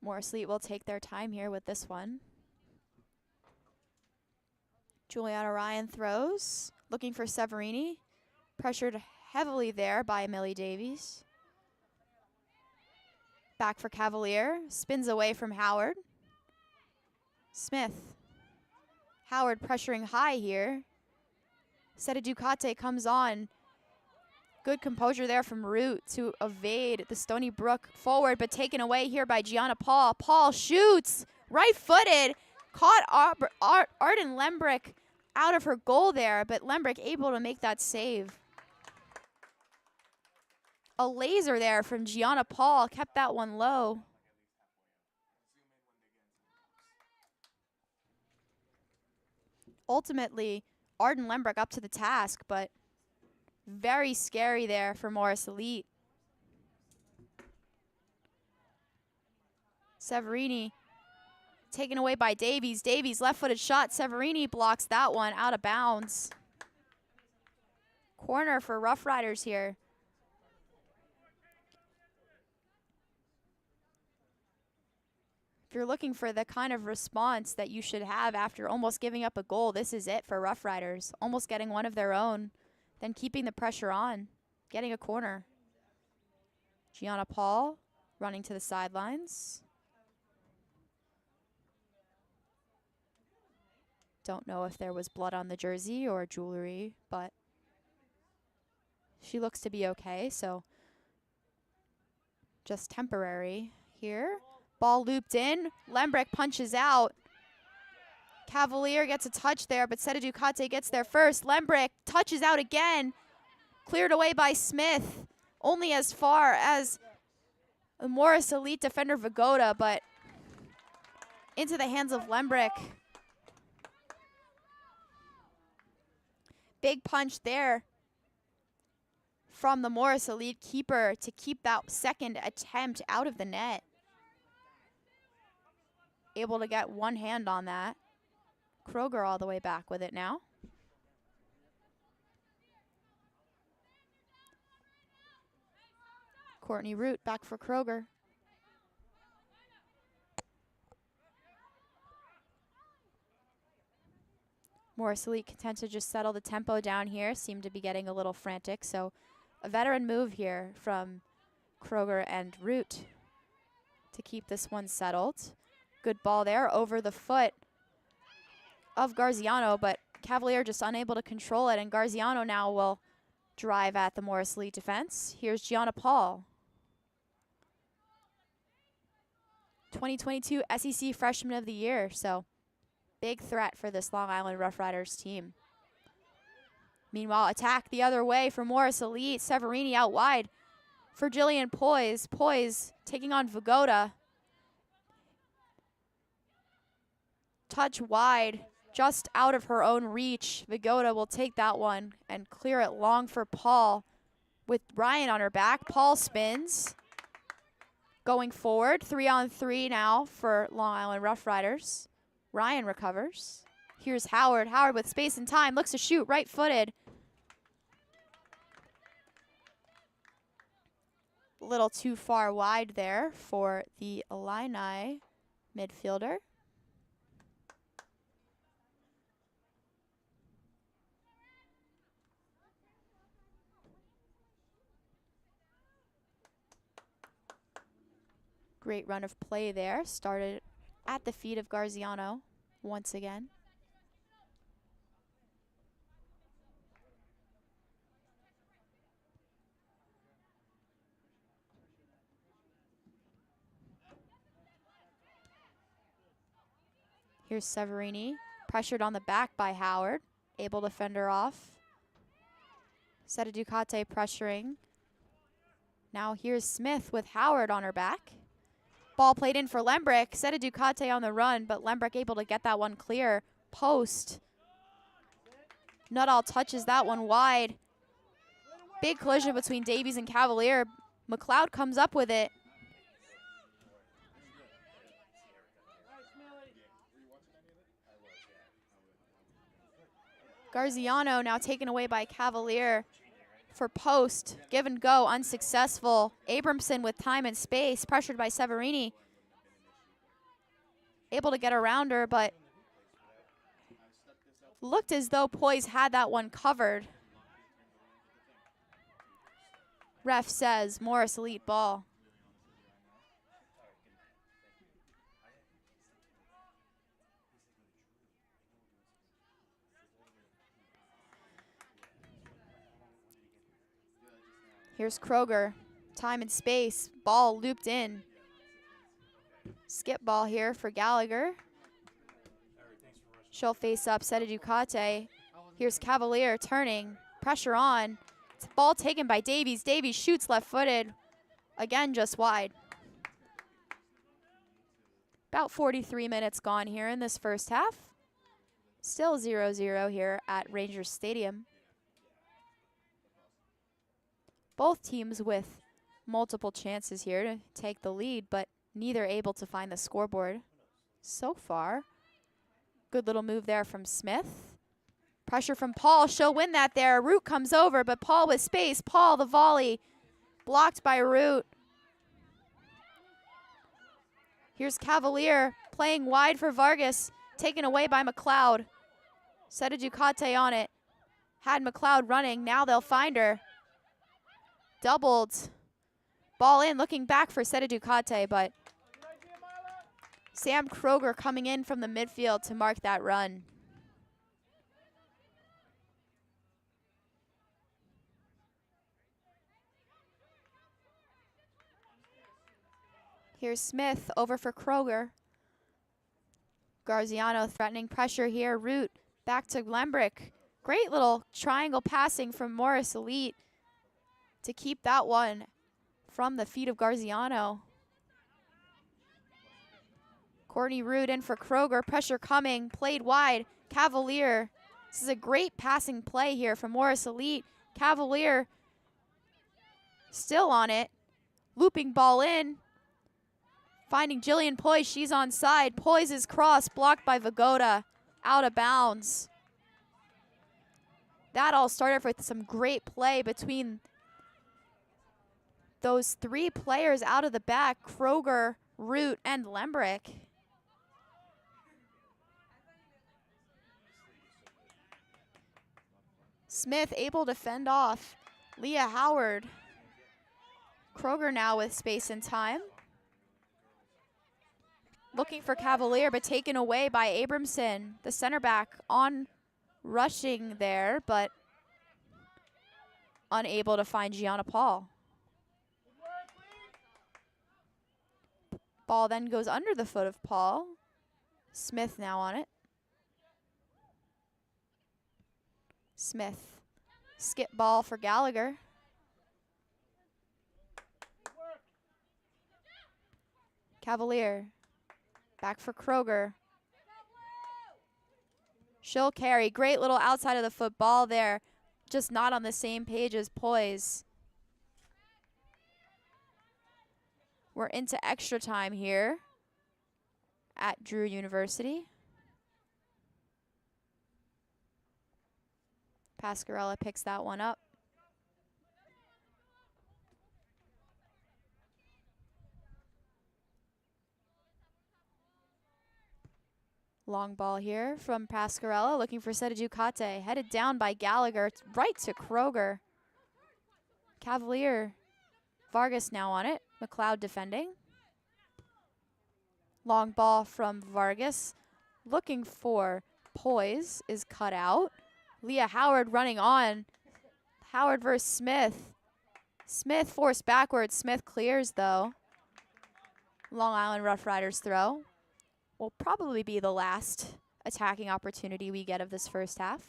Morris Elite will take their time here with this one. Juliana Ryan throws, looking for Severini. Pressured heavily there by Millie Davies. Back for Cavalier, spins away from Howard. Smith. Howard pressuring high here. Seta Ducate comes on. Good composure there from Root to evade the Stony Brook forward, but taken away here by Gianna Paul. Paul shoots, right-footed, caught Arden Lembrick out of her goal there, but Lembrick able to make that save. A laser there from Gianna Paul, kept that one low. Ultimately, Arden Lembrick up to the task, but very scary there for Morris Elite. Severini taken away by Davies. Davies left-footed shot. Severini blocks that one out of bounds. Corner for Rough Riders here. If you're looking for the kind of response that you should have after almost giving up a goal, this is it for Rough Riders. Almost getting one of their own. Then keeping the pressure on, getting a corner. Gianna Paul running to the sidelines. Don't know if there was blood on the jersey or jewelry, but she looks to be okay, so just temporary here. Ball looped in, Lembrick punches out. Cavalier gets a touch there, but Seta Ducate gets there first. Lembrick touches out again. Cleared away by Smith. Only as far as the Morris Elite defender Vigoda, but into the hands of Lembrick. Big punch there from the Morris Elite keeper to keep that second attempt out of the net. Able to get one hand on that. Kroger all the way back with it now. Courtney Root back for Kroger. Morris Elite content to just settle the tempo down here. Seem to be getting a little frantic, so a veteran move here from Kroger and Root to keep this one settled. Good ball there over the foot of Garziano, but Cavalier just unable to control it, and Garziano now will drive at the Morris Elite defense. Here's Gianna Paul. 2022 SEC Freshman of the Year, so big threat for this Long Island Rough Riders team. Meanwhile, attack the other way for Morris Elite. Severini out wide for Jillian Poise. Poise taking on Vigoda. Touch wide, just out of her own reach. Vigoda will take that one and clear it long for Paul. With Ryan on her back, Paul spins. Going forward, 3-on-3 now for Long Island Rough Riders. Ryan recovers. Here's Howard. Howard with space and time, looks to shoot, right-footed. A little too far wide there for the Illini midfielder. Great run of play there. Started at the feet of Garziano once again. Here's Severini, pressured on the back by Howard, able to fend her off. Seta Ducati pressuring. Now here's Smith with Howard on her back. Ball played in for Lembrick. Seta Ducati on the run, but Lembrick able to get that one clear. Post. Nuttall touches that one wide. Big collision between Davies and Cavalier. McLeod comes up with it. Garziano now taken away by Cavalier for post. Give and go, unsuccessful. Abramson with time and space, pressured by Severini. Able to get around her, but looked as though Poise had that one covered. Ref says Morris Elite ball. Here's Kroger, time and space, ball looped in. Skip ball here for Gallagher. She'll face up, Seta Ducati. Here's Cavalier turning, pressure on. It's ball taken by Davies. Davies shoots left-footed, again just wide. About 43 minutes gone here in this first half. Still 0-0 here at Rangers Stadium. Both teams with multiple chances here to take the lead, but neither able to find the scoreboard so far. Good little move there from Smith. Pressure from Paul. She'll win that there. Root comes over, but Paul with space. Paul, the volley, blocked by Root. Here's Cavalier playing wide for Vargas, taken away by McLeod. Seta Ducati on it. Had McLeod running. Now they'll find her. Doubled. Ball in, looking back for Seta Ducati, but Sam Kroger coming in from the midfield to mark that run. Here's Smith over for Kroger. Garziano threatening pressure here. Root back to Lembrick. Great little triangle passing from Morris Elite to keep that one from the feet of Garziano. Courtney Root in for Kroger. Pressure coming. Played wide. Cavalier. This is a great passing play here from Morris Elite. Cavalier still on it. Looping ball in. Finding Jillian Poise. She's onside. Poise's cross blocked by Vagoda. Out of bounds. That all started with some great play between those three players out of the back, Kroger, Root, and Lembrick. Smith able to fend off Leah Howard. Kroger now with space and time. Looking for Cavalier, but taken away by Abramson, the center back, on rushing there, but unable to find Gianna Paul. Ball then goes under the foot of Paul. Smith now on it. Smith. Skip ball for Gallagher. Cavalier. Back for Kroger. She'll carry. Great little outside of the foot ball there. Just not on the same page as Poise. We're into extra time here at Drew University. Pascarella picks that one up. Long ball here from Pascarella, looking for Seta Ducati. Headed down by Gallagher, right to Kroger. Cavalier. Vargas now on it. McLeod defending. Long ball from Vargas. Looking for poise is cut out. Leah Howard running on. Howard versus Smith. Smith forced backwards. Smith clears though. Long Island Rough Riders throw. Will probably be the last attacking opportunity we get of this first half.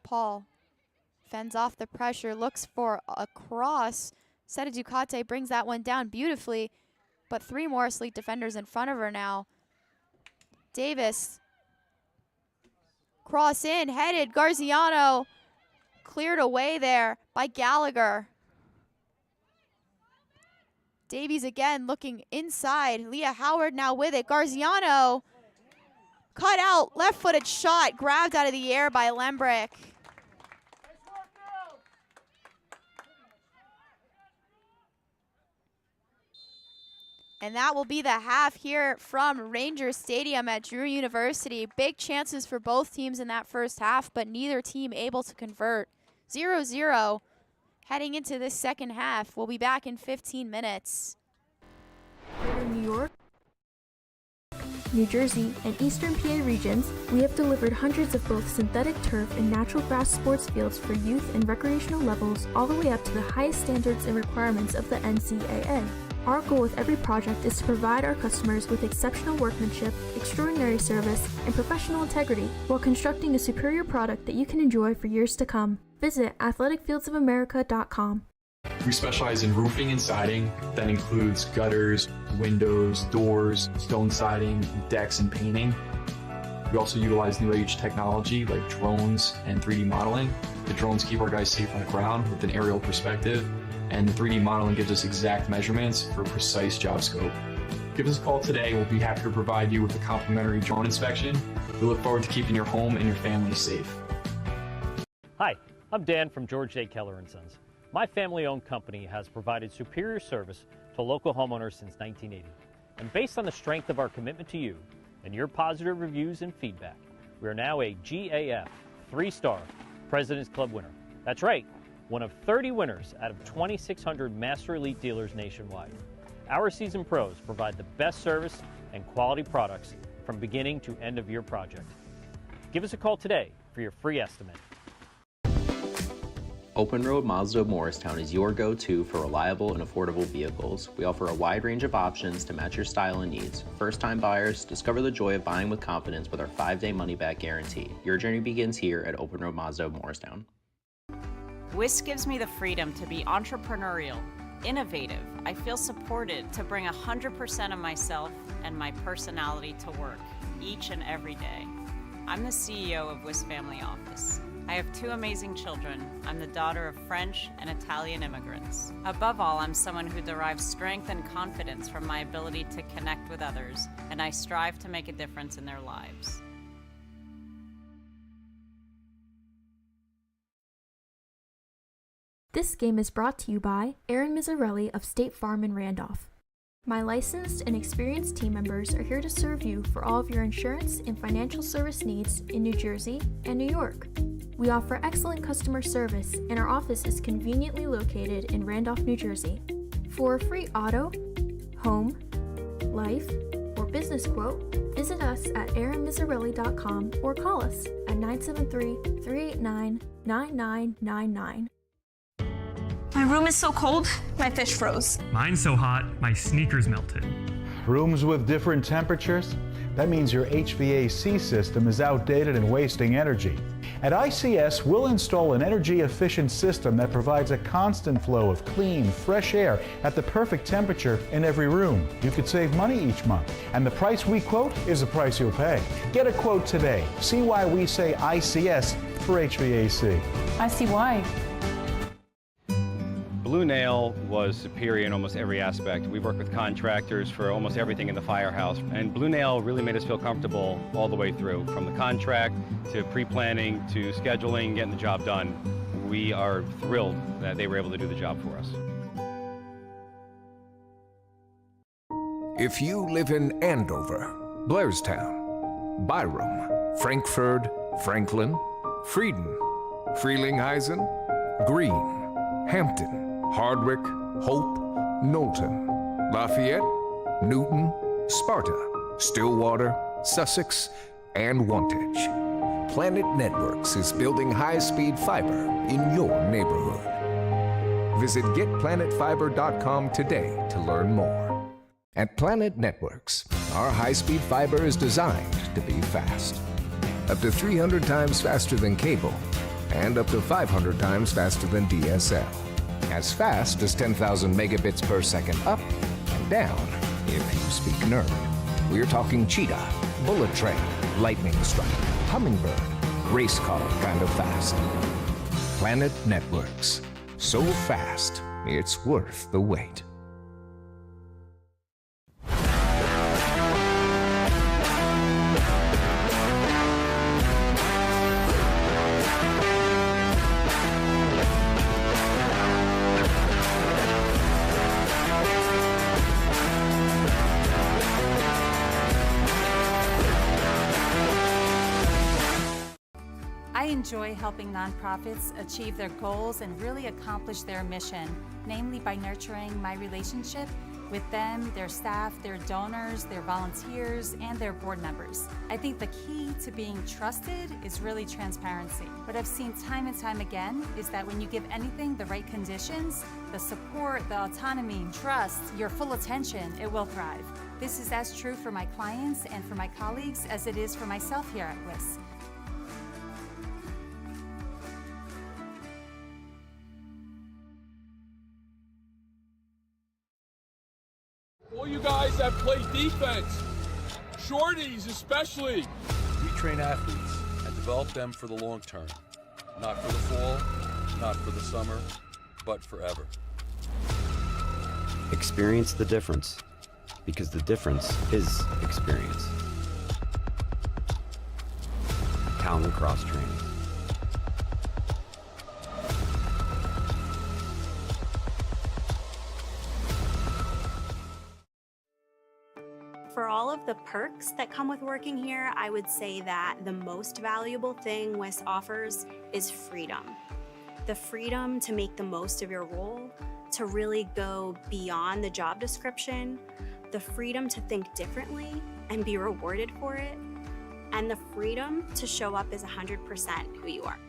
Paul fends off the pressure, looks for a cross. Seta Ducate brings that one down beautifully, but 3 Morris Elite defenders in front of her now. Davis, cross in, headed, Garziano, cleared away there by Gallagher. Davies again looking inside. Leah Howard now with it. Garziano, cut out, left-footed shot, grabbed out of the air by Lembrick. And that will be the half here from Ranger Stadium at Drew University. Big chances for both teams in that first half, but neither team able to convert. 0-0 heading into this second half. We'll be back in 15 minutes.
Greater New York, New Jersey, and Eastern PA regions, we have delivered hundreds of both synthetic turf and natural grass sports fields for youth and recreational levels, all the way up to the highest standards and requirements of the NCAA. Our goal with every project is to provide our customers with exceptional workmanship, extraordinary service, and professional integrity while constructing a superior product that you can enjoy for years to come. Visit athleticfieldsofamerica.com.
We specialize in roofing and siding. That includes gutters, windows, doors, stone siding, decks, and painting. We also utilize new age technology like drones and 3D modeling. The drones keep our guys safe on the ground with an aerial perspective, and the 3D modeling gives us exact measurements for precise job scope. Give us a call today. We'll be happy to provide you with a complimentary drone inspection. We look forward to keeping your home and your family safe.
Hi, I'm Dan from George J. Keller & Sons. My family-owned company has provided superior service to local homeowners since 1980. And based on the strength of our commitment to you and your positive reviews and feedback, we are now a GAF 3-star President's Club winner. That's right, one of 30 winners out of 2,600 Master Elite dealers nationwide. Our seasoned pros provide the best service and quality products from beginning to end of your project. Give us a call today for your free estimate.
Open Road Mazda of Morristown is your go-to for reliable and affordable vehicles. We offer a wide range of options to match your style and needs. First-time buyers, discover the joy of buying with confidence with our 5-day money-back guarantee. Your journey begins here at Open Road Mazda of Morristown.
WIS gives me the freedom to be entrepreneurial, innovative. I feel supported to bring 100% of myself and my personality to work each and every day. I'm the CEO of WIS Family Office. I have 2 amazing children. I'm the daughter of French and Italian immigrants. Above all, I'm someone who derives strength and confidence from my ability to connect with others, and I strive to make a difference in their lives.
This game is brought to you by Aaron Mizzarelli of State Farm in Randolph. My licensed and experienced team members are here to serve you for all of your insurance and financial service needs in New Jersey and New York. We offer excellent customer service, and our office is conveniently located in Randolph, New Jersey. For a free auto, home, life, or business quote, visit us at aaronmizzarelli.com or call us at 973-389-9999.
My room is so cold, my fish froze.
Mine's so hot, my sneakers melted.
Rooms with different temperatures? That means your HVAC system is outdated and wasting energy. At ICS, we'll install an energy-efficient system that provides a constant flow of clean, fresh air at the perfect temperature in every room. You could save money each month, and the price we quote is the price you'll pay. Get a quote today. See why we say ICS for HVAC.
I see why.
Blue Nail was superior in almost every aspect. We worked with contractors for almost everything in the firehouse, and Blue Nail really made us feel comfortable all the way through, from the contract to pre-planning to scheduling, getting the job done. We are thrilled that they were able to do the job for us.
If you live in Andover, Blairstown, Byram, Frankfurt, Franklin, Frieden, Frelinghuysen, Greene, Hampton, Hardwick, Hope, Knowlton, Lafayette, Newton, Sparta, Stillwater, Sussex, and Wantage. Planet Networks is building high-speed fiber in your neighborhood. Visit getplanetfiber.com today to learn more. At Planet Networks, our high-speed fiber is designed to be fast. Up to 300 times faster than cable, and up to 500 times faster than DSL. As fast as 10,000 megabits per second up and down, if you speak nerd. We're talking cheetah, bullet train, lightning strike, hummingbird, race car kind of fast. Planet Networks. So fast, it's worth the wait.
I enjoy helping nonprofits achieve their goals and really accomplish their mission, namely by nurturing my relationship with them, their staff, their donors, their volunteers, and their board members. I think the key to being trusted is really transparency. What I've seen time and time again is that when you give anything the right conditions, the support, the autonomy, trust, your full attention, it will thrive. This is as true for my clients and for my colleagues as it is for myself here at WIS.
All you guys that play defense, shorties especially.
We train athletes and develop them for the long term. Not for the fall, not for the summer, but forever.
Experience the difference, because the difference is experience. Calvin Cross Training.
For all of the perks that come with working here, I would say that the most valuable thing WIS offers is freedom. The freedom to make the most of your role, to really go beyond the job description, the freedom to think differently and be rewarded for it, and the freedom to show up as 100% who you are.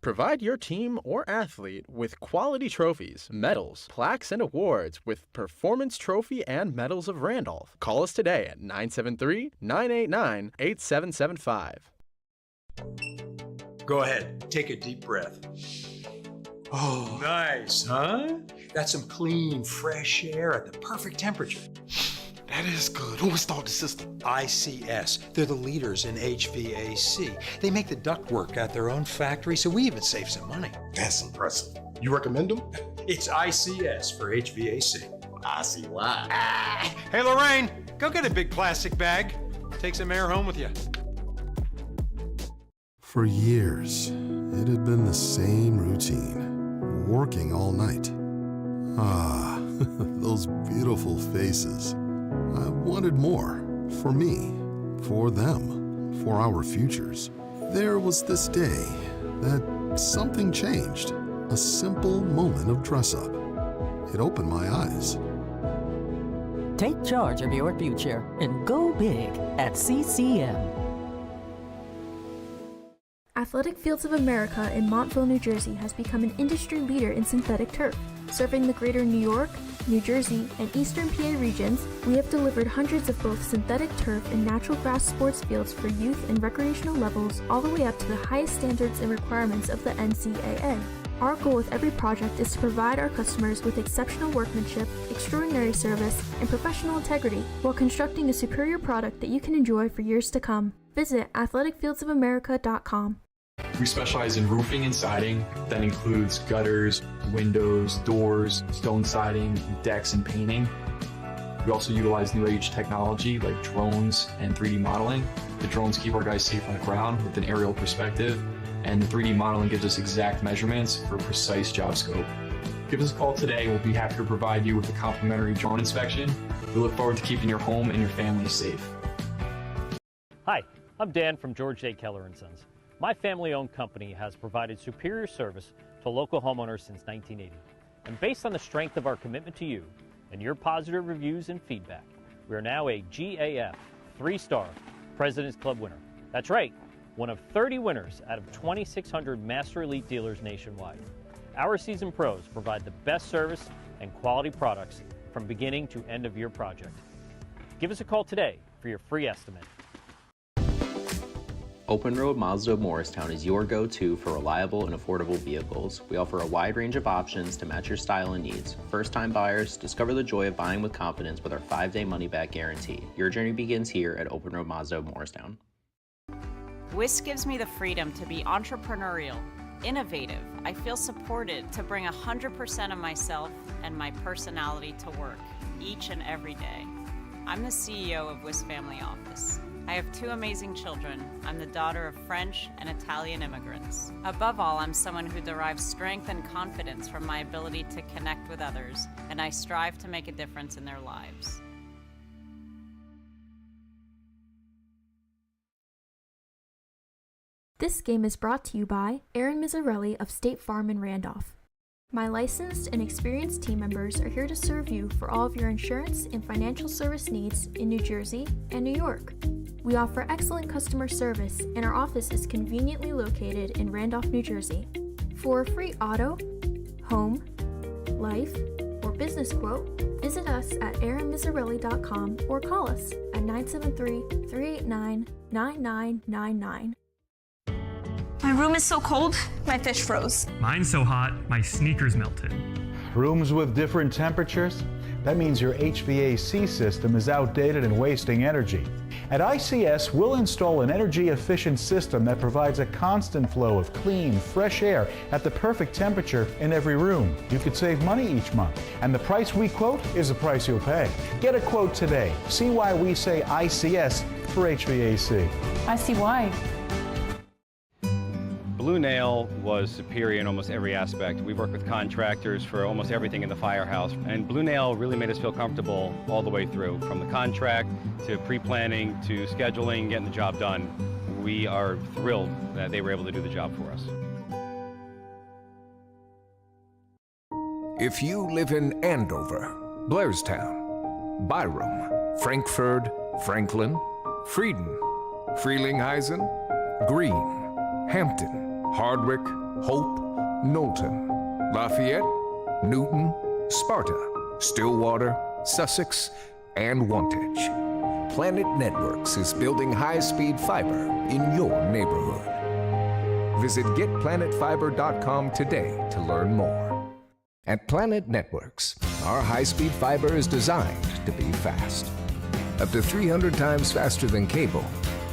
Provide your team or athlete with quality trophies, medals, plaques, and awards with Performance Trophy and Medals of Randolph. Call us today at 973-989-8775.
Go ahead, take a deep breath. Oh, nice, huh? That's some clean, fresh air at the perfect temperature.
That is good. Who installed the system?
ICS. They're the leaders in HVAC. They make the ductwork at their own factory, so we even save some money.
That's impressive. You recommend them?
It's ICS for HVAC.
I see why.
Hey, Lorraine, go get a big plastic bag. Take some air home with you.
For years, it had been the same routine, working all night. Ah, those beautiful faces. I wanted more, for me, for them, for our futures. There was this day that something changed, a simple moment of dress-up. It opened my eyes.
Take charge of your future and go big at CCM.
Athletic Fields of America in Montville, New Jersey has become an industry leader in synthetic turf. Serving the greater New York, New Jersey, and Eastern PA regions, we have delivered hundreds of both synthetic turf and natural grass sports fields for youth and recreational levels all the way up to the highest standards and requirements of the NCAA. Our goal with every project is to provide our customers with exceptional workmanship, extraordinary service, and professional integrity while constructing a superior product that you can enjoy for years to come. Visit athleticfieldsofamerica.com.
We specialize in roofing and siding. That includes gutters, windows, doors, stone siding, decks, and painting. We also utilize new age technology like drones and 3D modeling. The drones keep our guys safe on the ground with an aerial perspective, and the 3D modeling gives us exact measurements for precise job scope. Give us a call today. We'll be happy to provide you with a complimentary drone inspection. We look forward to keeping your home and your family safe.
Hi, I'm Dan from George J. Keller & Sons. My family-owned company has provided superior service to local homeowners since 1980. And based on the strength of our commitment to you and your positive reviews and feedback, we are now a GAF 3-star President's Club winner. That's right, one of 30 winners out of 2,600 Master Elite dealers nationwide. Our seasoned pros provide the best service and quality products from beginning to end of your project. Give us a call today for your free estimate.
Open Road Mazda of Morristown is your go-to for reliable and affordable vehicles. We offer a wide range of options to match your style and needs. First-time buyers, discover the joy of buying with confidence with our 5-day money-back guarantee. Your journey begins here at Open Road Mazda of Morristown.
WIS gives me the freedom to be entrepreneurial, innovative. I feel supported to bring 100% of myself and my personality to work each and every day. I'm the CEO of WIS Family Office. I have 2 amazing children. I'm the daughter of French and Italian immigrants. Above all, I'm someone who derives strength and confidence from my ability to connect with others, and I strive to make a difference in their lives.
This game is brought to you by Aaron Mizzarelli of State Farm in Randolph. My licensed and experienced team members are here to serve you for all of your insurance and financial service needs in New Jersey and New York. We offer excellent customer service, and our office is conveniently located in Randolph, New Jersey. For a free auto, home, life, or business quote, visit us at aaronmizzarelli.com or call us at 973-389-9999.
My room is so cold, my fish froze.
Mine's so hot, my sneakers melted.
Rooms with different temperatures? That means your HVAC system is outdated and wasting energy. At ICS, we'll install an energy-efficient system that provides a constant flow of clean, fresh air at the perfect temperature in every room. You could save money each month, and the price we quote is the price you'll pay. Get a quote today. See why we say ICS for HVAC.
I see why.
Blue Nail was superior in almost every aspect. We worked with contractors for almost everything in the firehouse, and Blue Nail really made us feel comfortable all the way through, from the contract to pre-planning to scheduling, getting the job done. We are thrilled that they were able to do the job for us.
If you live in Andover, Blairstown, Byram, Frankfurt, Franklin, Frieden, Frelinghuysen, Greene, Hampton, Hardwick, Hope, Knowlton, Lafayette, Newton, Sparta, Stillwater, Sussex, and Wantage. Planet Networks is building high-speed fiber in your neighborhood. Visit getplanetfiber.com today to learn more. At Planet Networks, our high-speed fiber is designed to be fast. Up to 300 times faster than cable,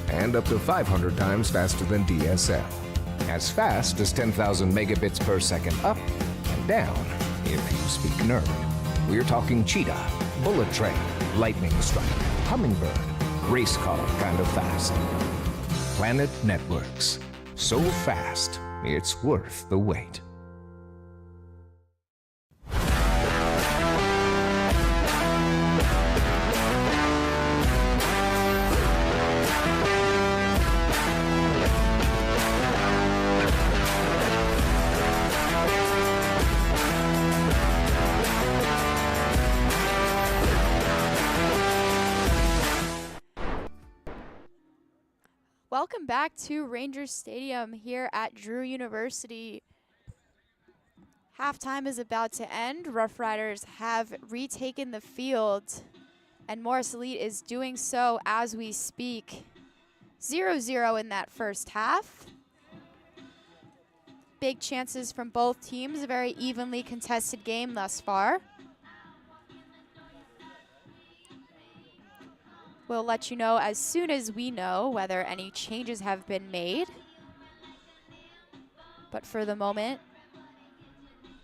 and up to 500 times faster than DSL. As fast as 10,000 megabits per second up and down, if you speak nerd. We're talking cheetah, bullet train, lightning strike, hummingbird, race car kind of fast. Planet Networks. So fast, it's worth the wait.
Welcome back to Rangers Stadium here at Drew University. Halftime is about to end. Rough Riders have retaken the field, and Morris Elite is doing so as we speak. 0-0 in that first half. Big chances from both teams. A very evenly contested game thus far. We'll let you know as soon as we know whether any changes have been made. But for the moment,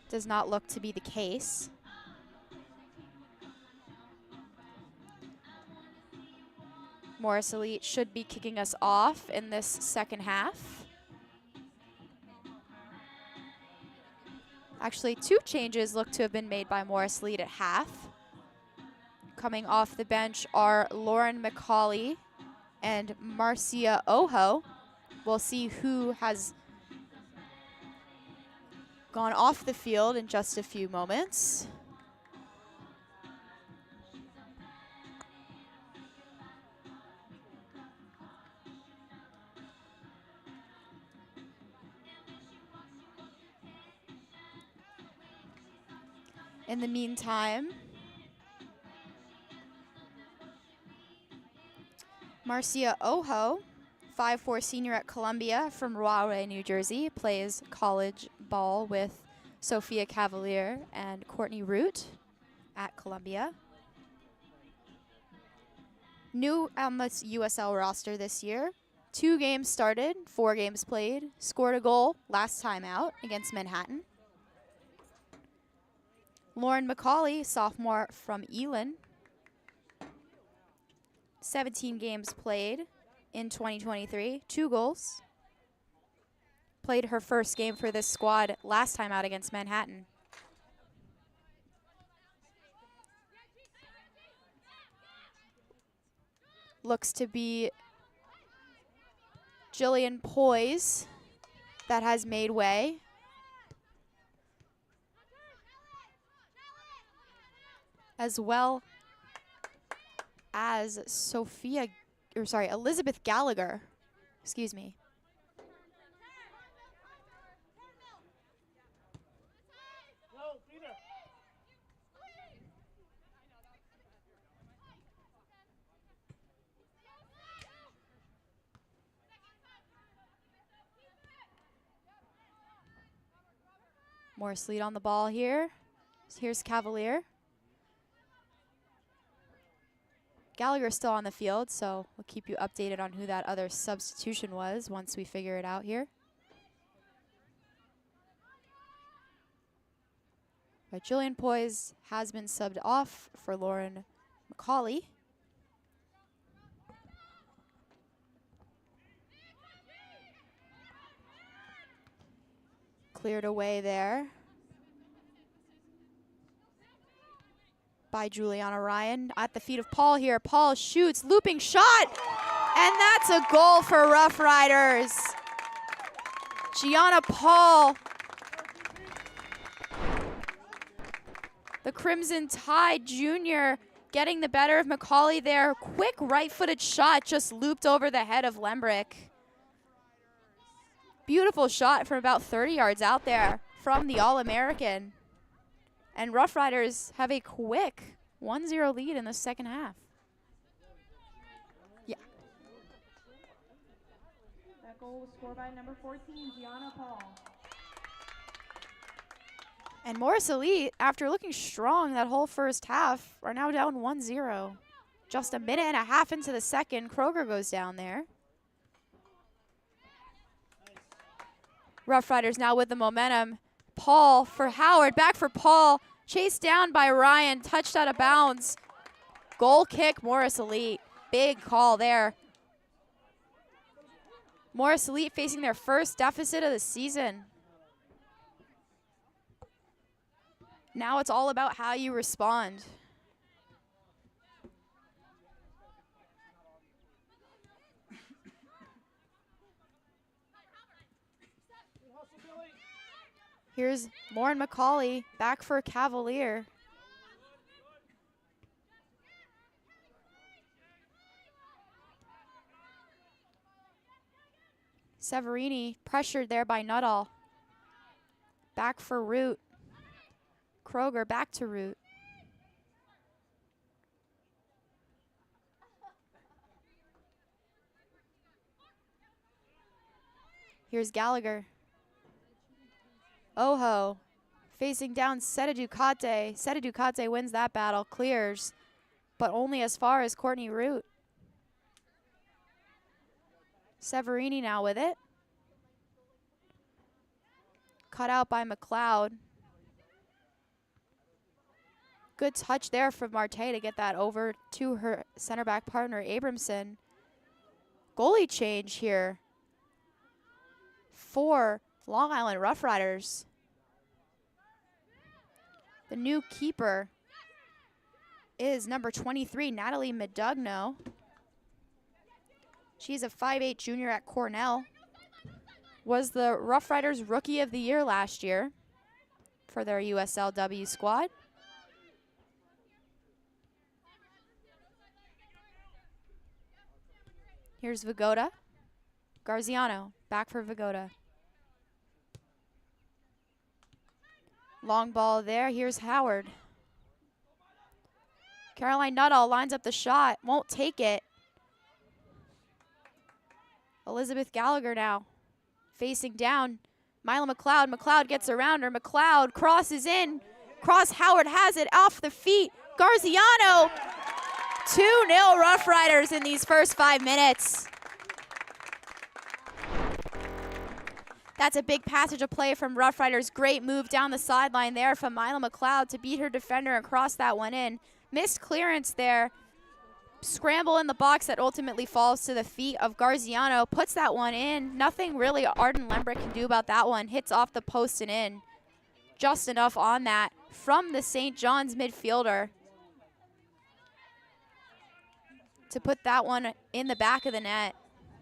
does not look to be the case. Morris Elite should be kicking us off in this second half. Actually, 2 changes look to have been made by Morris Elite at half. Coming off the bench are Lauren McCauley and Marcia Oho. We'll see who has gone off the field in just a few moments. In the meantime, Marcia Oho, 5'4" senior at Columbia from Rahway, New Jersey, plays college ball with Sophia Cavalier and Courtney Root at Columbia. New on the USL roster this year. 2 games started, 4 games played, scored a goal last time out against Manhattan. Lauren McCauley, sophomore from Elon. 17 games played in 2023, 2 goals. Played her first game for this squad last time out against Manhattan. Looks to be Jillian Poise that has made way. As well as Elizabeth Gallagher, excuse me. Morris Elite on the ball here. Here's Cavalier. Gallagher still on the field, so we'll keep you updated on who that other substitution was once we figure it out here. But Jillian Poise has been subbed off for Lauren McCauley. Cleared away there by Juliana Ryan at the feet of Paul here. Paul shoots, looping shot, and that's a goal for Rough Riders. Gianna Paul, the Crimson Tide junior, getting the better of McCauley there. Quick right-footed shot, just looped over the head of Lembrick. Beautiful shot from about 30 yards out there from the All-American. And Rough Riders have a quick 1-0 lead in the second half. Yeah.
That goal was scored by number 14, Gianna Paul.
And Morris Elite, after looking strong that whole first half, are now down 1-0. Just a minute and a half into the second, Kroger goes down there. Rough Riders now with the momentum. Paul for Howard, back for Paul. Chased down by Ryan, touched out of bounds. Goal kick, Morris Elite. Big call there. Morris Elite facing their first deficit of the season. Now it's all about how you respond. Here's Lauren McCauley back for Cavalier. Severini pressured there by Nuttall. Back for Root. Kroger back to Root. Here's Gallagher. Oho facing down Seta Ducate. Seta Ducate wins that battle, clears, but only as far as Courtney Root. Severini now with it. Cut out by McLeod. Good touch there from Marte to get that over to her center back partner, Abramson. Goalie change here for Long Island Rough Riders. The new keeper is number 23, Natalie Medugno. She's a 5'8" junior at Cornell. Was the Rough Riders Rookie of the Year last year for their USLW squad. Here's Vigoda. Garziano, back for Vigoda. Long ball there, here's Howard. Caroline Nuttall lines up the shot, won't take it. Elizabeth Gallagher now, facing down. Mila McLeod, McLeod gets around her, McLeod crosses in. Cross, Howard has it off the feet. Garziano, 2-0 Rough Riders in these first 5 minutes. That's a big passage of play from Rough Riders. Great move down the sideline there from Mila McLeod to beat her defender and cross that one in. Missed clearance there. Scramble in the box that ultimately falls to the feet of Garziano. Puts that one in. Nothing really Arden Lembrick can do about that one. Hits off the post and in. Just enough on that from the St. John's midfielder to put that one in the back of the net.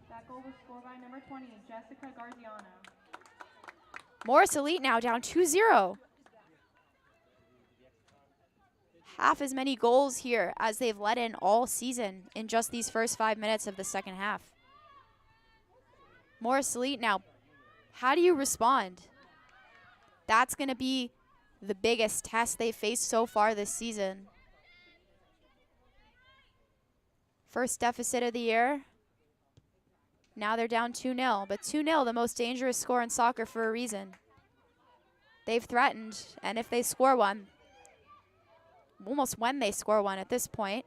That goal was scored by number 20, Jessica Garziano.
Morris Elite now down 2-0. Half as many goals here as they've let in all season in just these first 5 minutes of the second half. Morris Elite now, how do you respond? That's going to be the biggest test they've faced so far this season. First deficit of the year. Now they're down 2-0, but 2-0, the most dangerous score in soccer for a reason. They've threatened, and if they score one, almost when they score one at this point,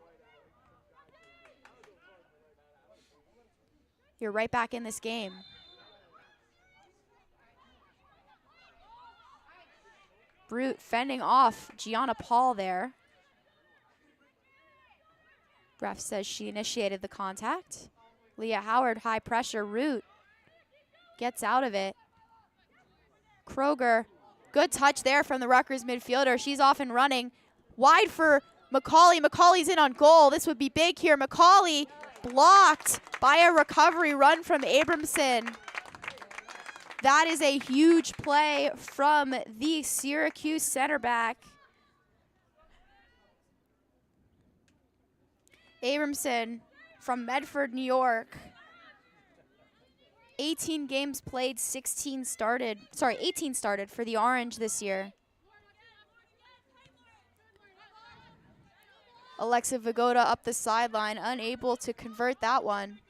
you're right back in this game. Brute fending off Gianna Paul there. Ref says she initiated the contact. Leah Howard, high pressure. Root gets out of it. Kroger, good touch there from the Rutgers midfielder. She's off and running. Wide for McCauley. McCauley's in on goal. This would be big here. McCauley blocked by a recovery run from Abramson. That is a huge play from the Syracuse center back. Abramson from Medford, New York. 18 games played, 18 started for the Orange this year. Alexa Vigoda up the sideline, unable to convert that one.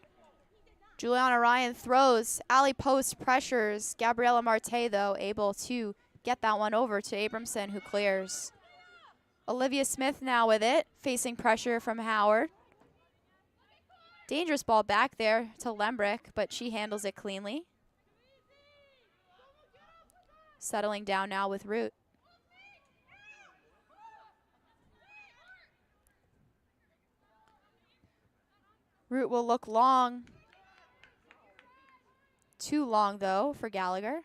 Juliana Ryan throws, alley post pressures. Gabriela Marte, though, able to get that one over to Abramson, who clears. Olivia Smith now with it, facing pressure from Howard. Dangerous ball back there to Lembrick, but she handles it cleanly. Settling down now with Root. Root will look long. Too long, though, for Gallagher.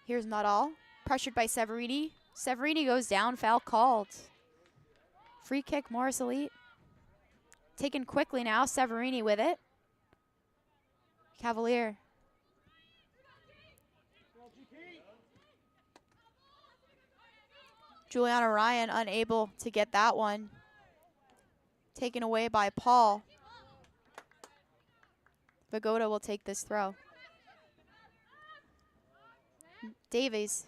Here's Nuttall, pressured by Severini. Severini goes down, foul called. Free kick, Morris Elite. Taken quickly now, Severini with it. Cavalier. Juliana Ryan unable to get that one. Taken away by Paul. Vigoda will take this throw. Davies.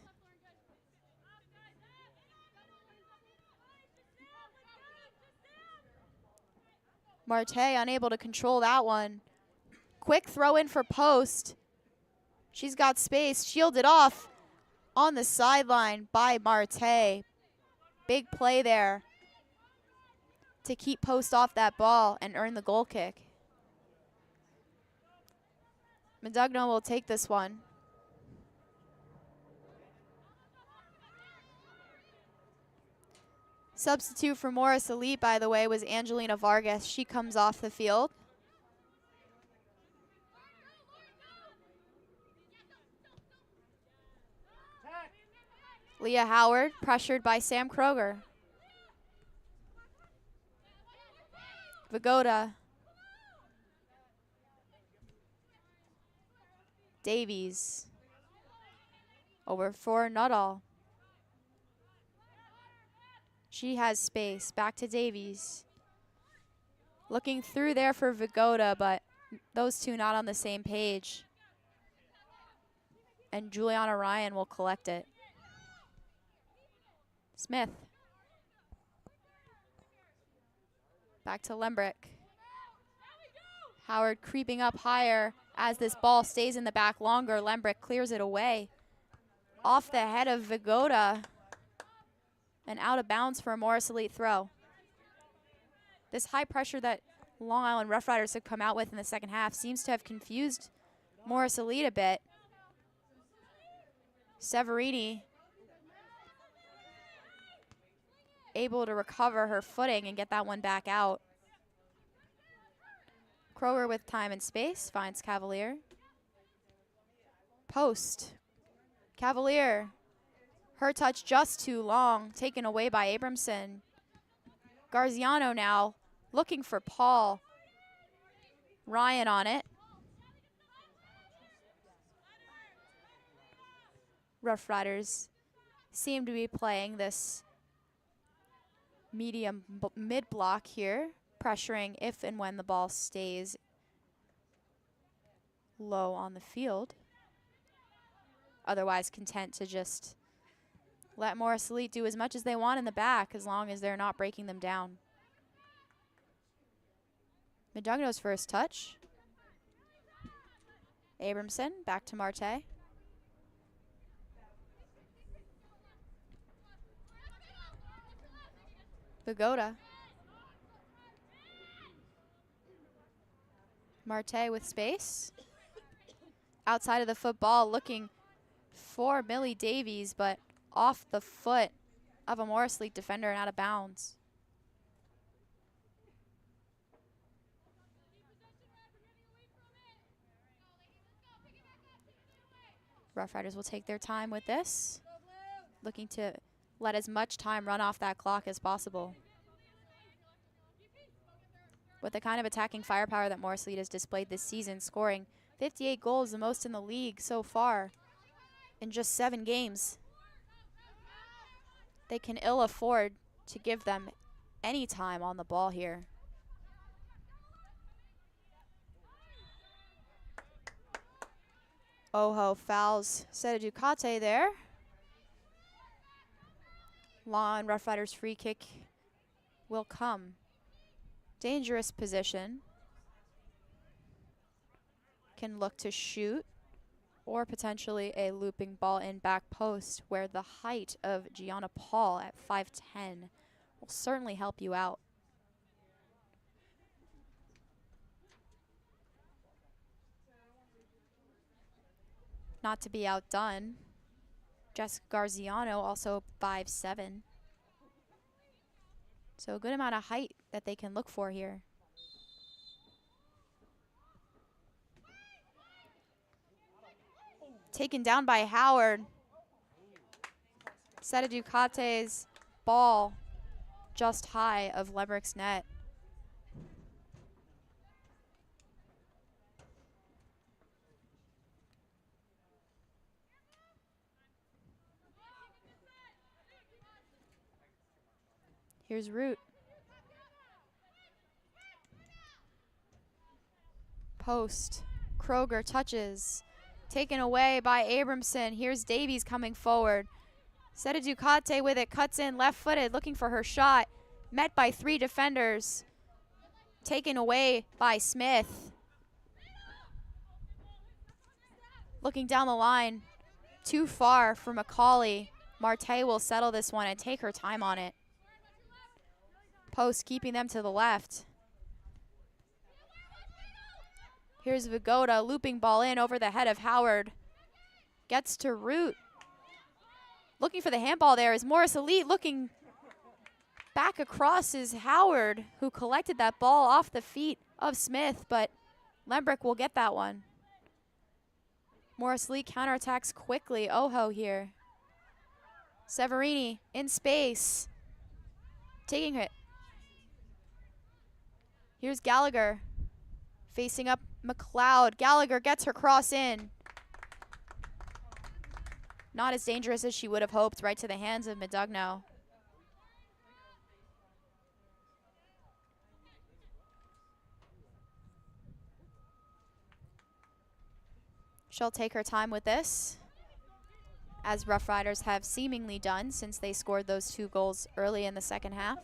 Marte unable to control that one. Quick throw in for Post. She's got space, shielded off on the sideline by Marte. Big play there to keep Post off that ball and earn the goal kick. Medugno will take this one. Substitute for Morris Elite, by the way, was Angelina Vargas. She comes off the field. Leah Howard pressured by Sam Kroger. Vigoda. Davies. Over for Nuttall. She has space. Back to Davies. Looking through there for Vigoda, but those two not on the same page. And Juliana Ryan will collect it. Smith. Back to Lembrick. Howard creeping up higher as this ball stays in the back longer. Lembrick clears it away. Off the head of Vigoda. And out of bounds for a Morris Elite throw. This high pressure that Long Island Rough Riders have come out with in the second half seems to have confused Morris Elite a bit. Severini able to recover her footing and get that one back out. Kroger with time and space finds Cavalier. Post. Cavalier. Her touch just too long, taken away by Abramson. Garziano now looking for Paul. Ryan on it. Rough Riders seem to be playing this medium mid block here, pressuring if and when the ball stays low on the field. Otherwise content to just let Morris Elite do as much as they want in the back as long as they're not breaking them down. Medugno's first touch. Abramson back to Marte. Vigoda. Marte with space. Outside of the football looking for Millie Davies, but off the foot of a Morris Elite defender and out of bounds. Rough Riders will take their time with this, looking to let as much time run off that clock as possible. With the kind of attacking firepower that Morris Elite has displayed this season, scoring 58 goals, the most in the league so far in just 7 games. They can ill afford to give them any time on the ball here. Oho fouls Seta Ducate there. Long Rough Riders free kick will come. Dangerous position. Can look to shoot, or potentially a looping ball in back post where the height of Gianna Paul at 5'10" will certainly help you out. Not to be outdone, Jessica Garziano also 5'7". So a good amount of height that they can look for here. Taken down by Howard. Seta Ducate's ball just high of Lembrick's net. Here's Root. Post. Kroger touches. Taken away by Abramson. Here's Davies coming forward. Seta Ducate with it. Cuts in left-footed, looking for her shot. Met by 3 defenders. Taken away by Smith. Looking down the line, too far for Macaulay. Marte will settle this one and take her time on it. Post keeping them to the left. Here's Vigoda, looping ball in over the head of Howard. Gets to Root. Looking for the handball there is Morris Elite. Looking back across is Howard, who collected that ball off the feet of Smith, but Lembrick will get that one. Morris Elite counterattacks quickly. Oho here. Severini in space. Taking it. Here's Gallagher. Facing up McLeod. Gallagher gets her cross in. Not as dangerous as she would have hoped, right to the hands of Medugno. She'll take her time with this, as Rough Riders have seemingly done since they scored those 2 goals early in the second half.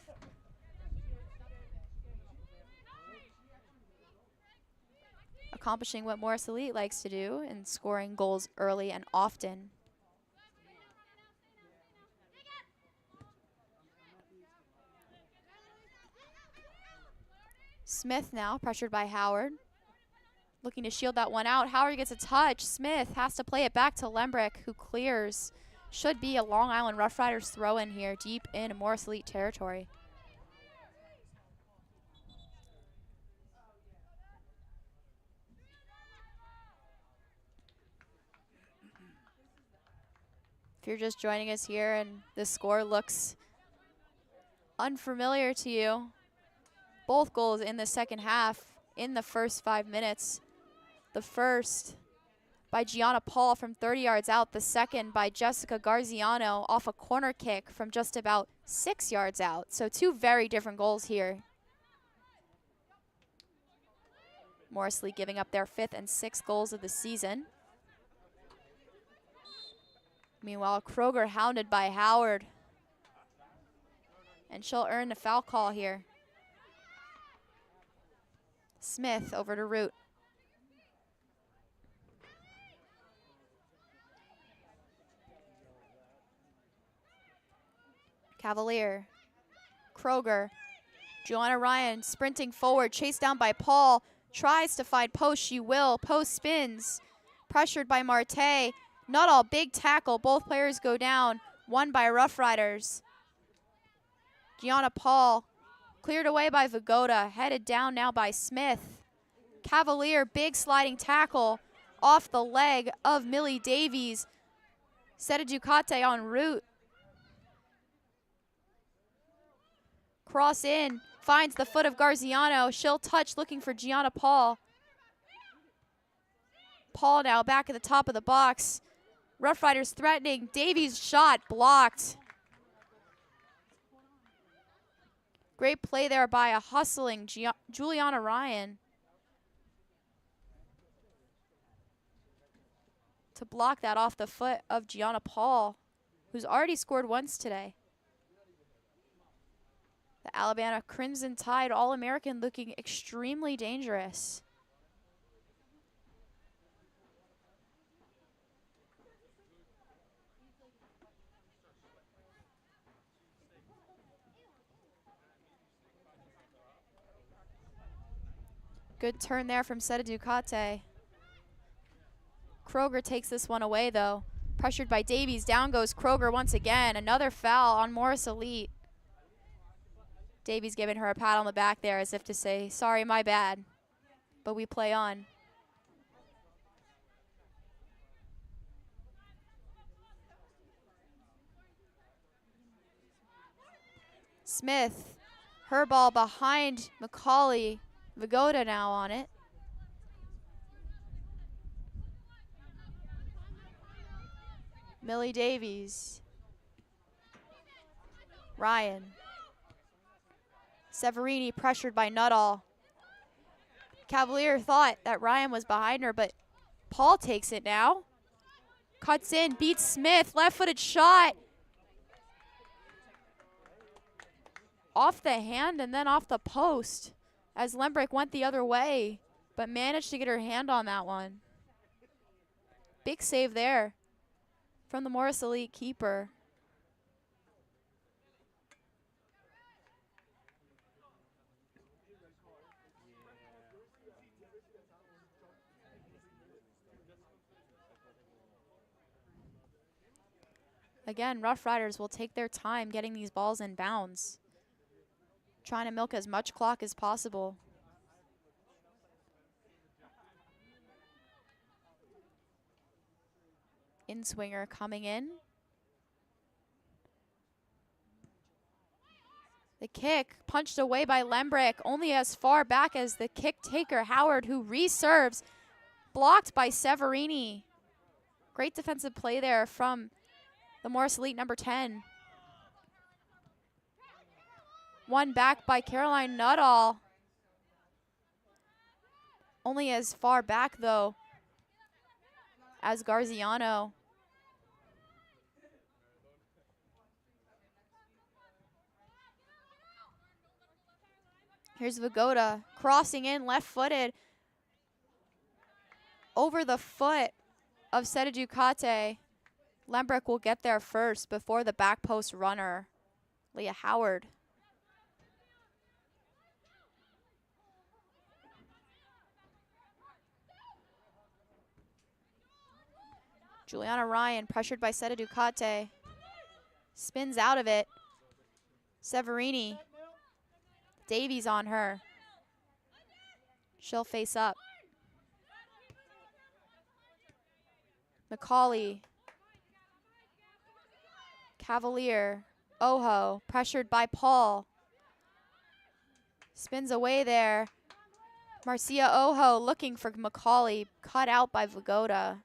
Accomplishing what Morris Elite likes to do and scoring goals early and often. Smith now, pressured by Howard. Looking to shield that one out. Howard gets a touch. Smith has to play it back to Lembrick, who clears. Should be a Long Island Rough Riders throw in here, deep in Morris Elite territory. If you're just joining us here and the score looks unfamiliar to you, both goals in the second half in the first 5 minutes. The first by Gianna Paul from 30 yards out. The second by Jessica Garziano off a corner kick from just about 6 yards out. So 2 very different goals here. Morris Elite giving up their 5th and 6th goals of the season. Meanwhile, Kroger hounded by Howard. And she'll earn the foul call here. Smith over to Root. Cavalier. Kroger. Joanna Ryan sprinting forward, chased down by Paul. Tries to find Post, she will. Post spins. Pressured by Marte. Nuttall, big tackle. Both players go down. Won by Rough Riders. Gianna Paul cleared away by Vigoda. Headed down now by Smith. Cavalier, big sliding tackle off the leg of Millie Davies. Seta Ducate on Route. Cross in, finds the foot of Garziano. She'll touch, looking for Gianna Paul. Paul now back at the top of the box. Rough Riders threatening. Davies' shot blocked. Great play there by a hustling Juliana Ryan to block that off the foot of Gianna Paul, who's already scored once today. The Alabama Crimson Tide All-American looking extremely dangerous. Good turn there from Seta Ducate. Kroger takes this one away, though. Pressured by Davies. Down goes Kroger once again. Another foul on Morris Elite. Davies giving her a pat on the back there as if to say, sorry, my bad. But we play on. Smith. Her ball behind Macaulay. Vigoda now on it. Millie Davies. Ryan. Severini pressured by Nuttall. Cavalier thought that Ryan was behind her, but Paul takes it now. Cuts in, beats Smith, left-footed shot. Off the hand and then off the post as Lembrick went the other way, but managed to get her hand on that one. Big save there from the Morris Elite keeper. Again, Rough Riders will take their time getting these balls in bounds, trying to milk as much clock as possible. In-swinger coming in. The kick punched away by Lembrick, only as far back as the kick taker, Howard, who reserves. Blocked by Severini. Great defensive play there from the Morris Elite number 10. One back by Caroline Nuttall. Only as far back, though, as Garziano. Here's Vagoda crossing in, left-footed. Over the foot of Seta Ducate. Lembrick will get there first before the back post runner, Leah Howard. Juliana Ryan pressured by Seta Ducate. Spins out of it. Severini. Davies on her. She'll face up. McCauley. Cavalier. Oho. Pressured by Paul. Spins away there. Marcia Oho looking for McCauley. Cut out by Vagoda.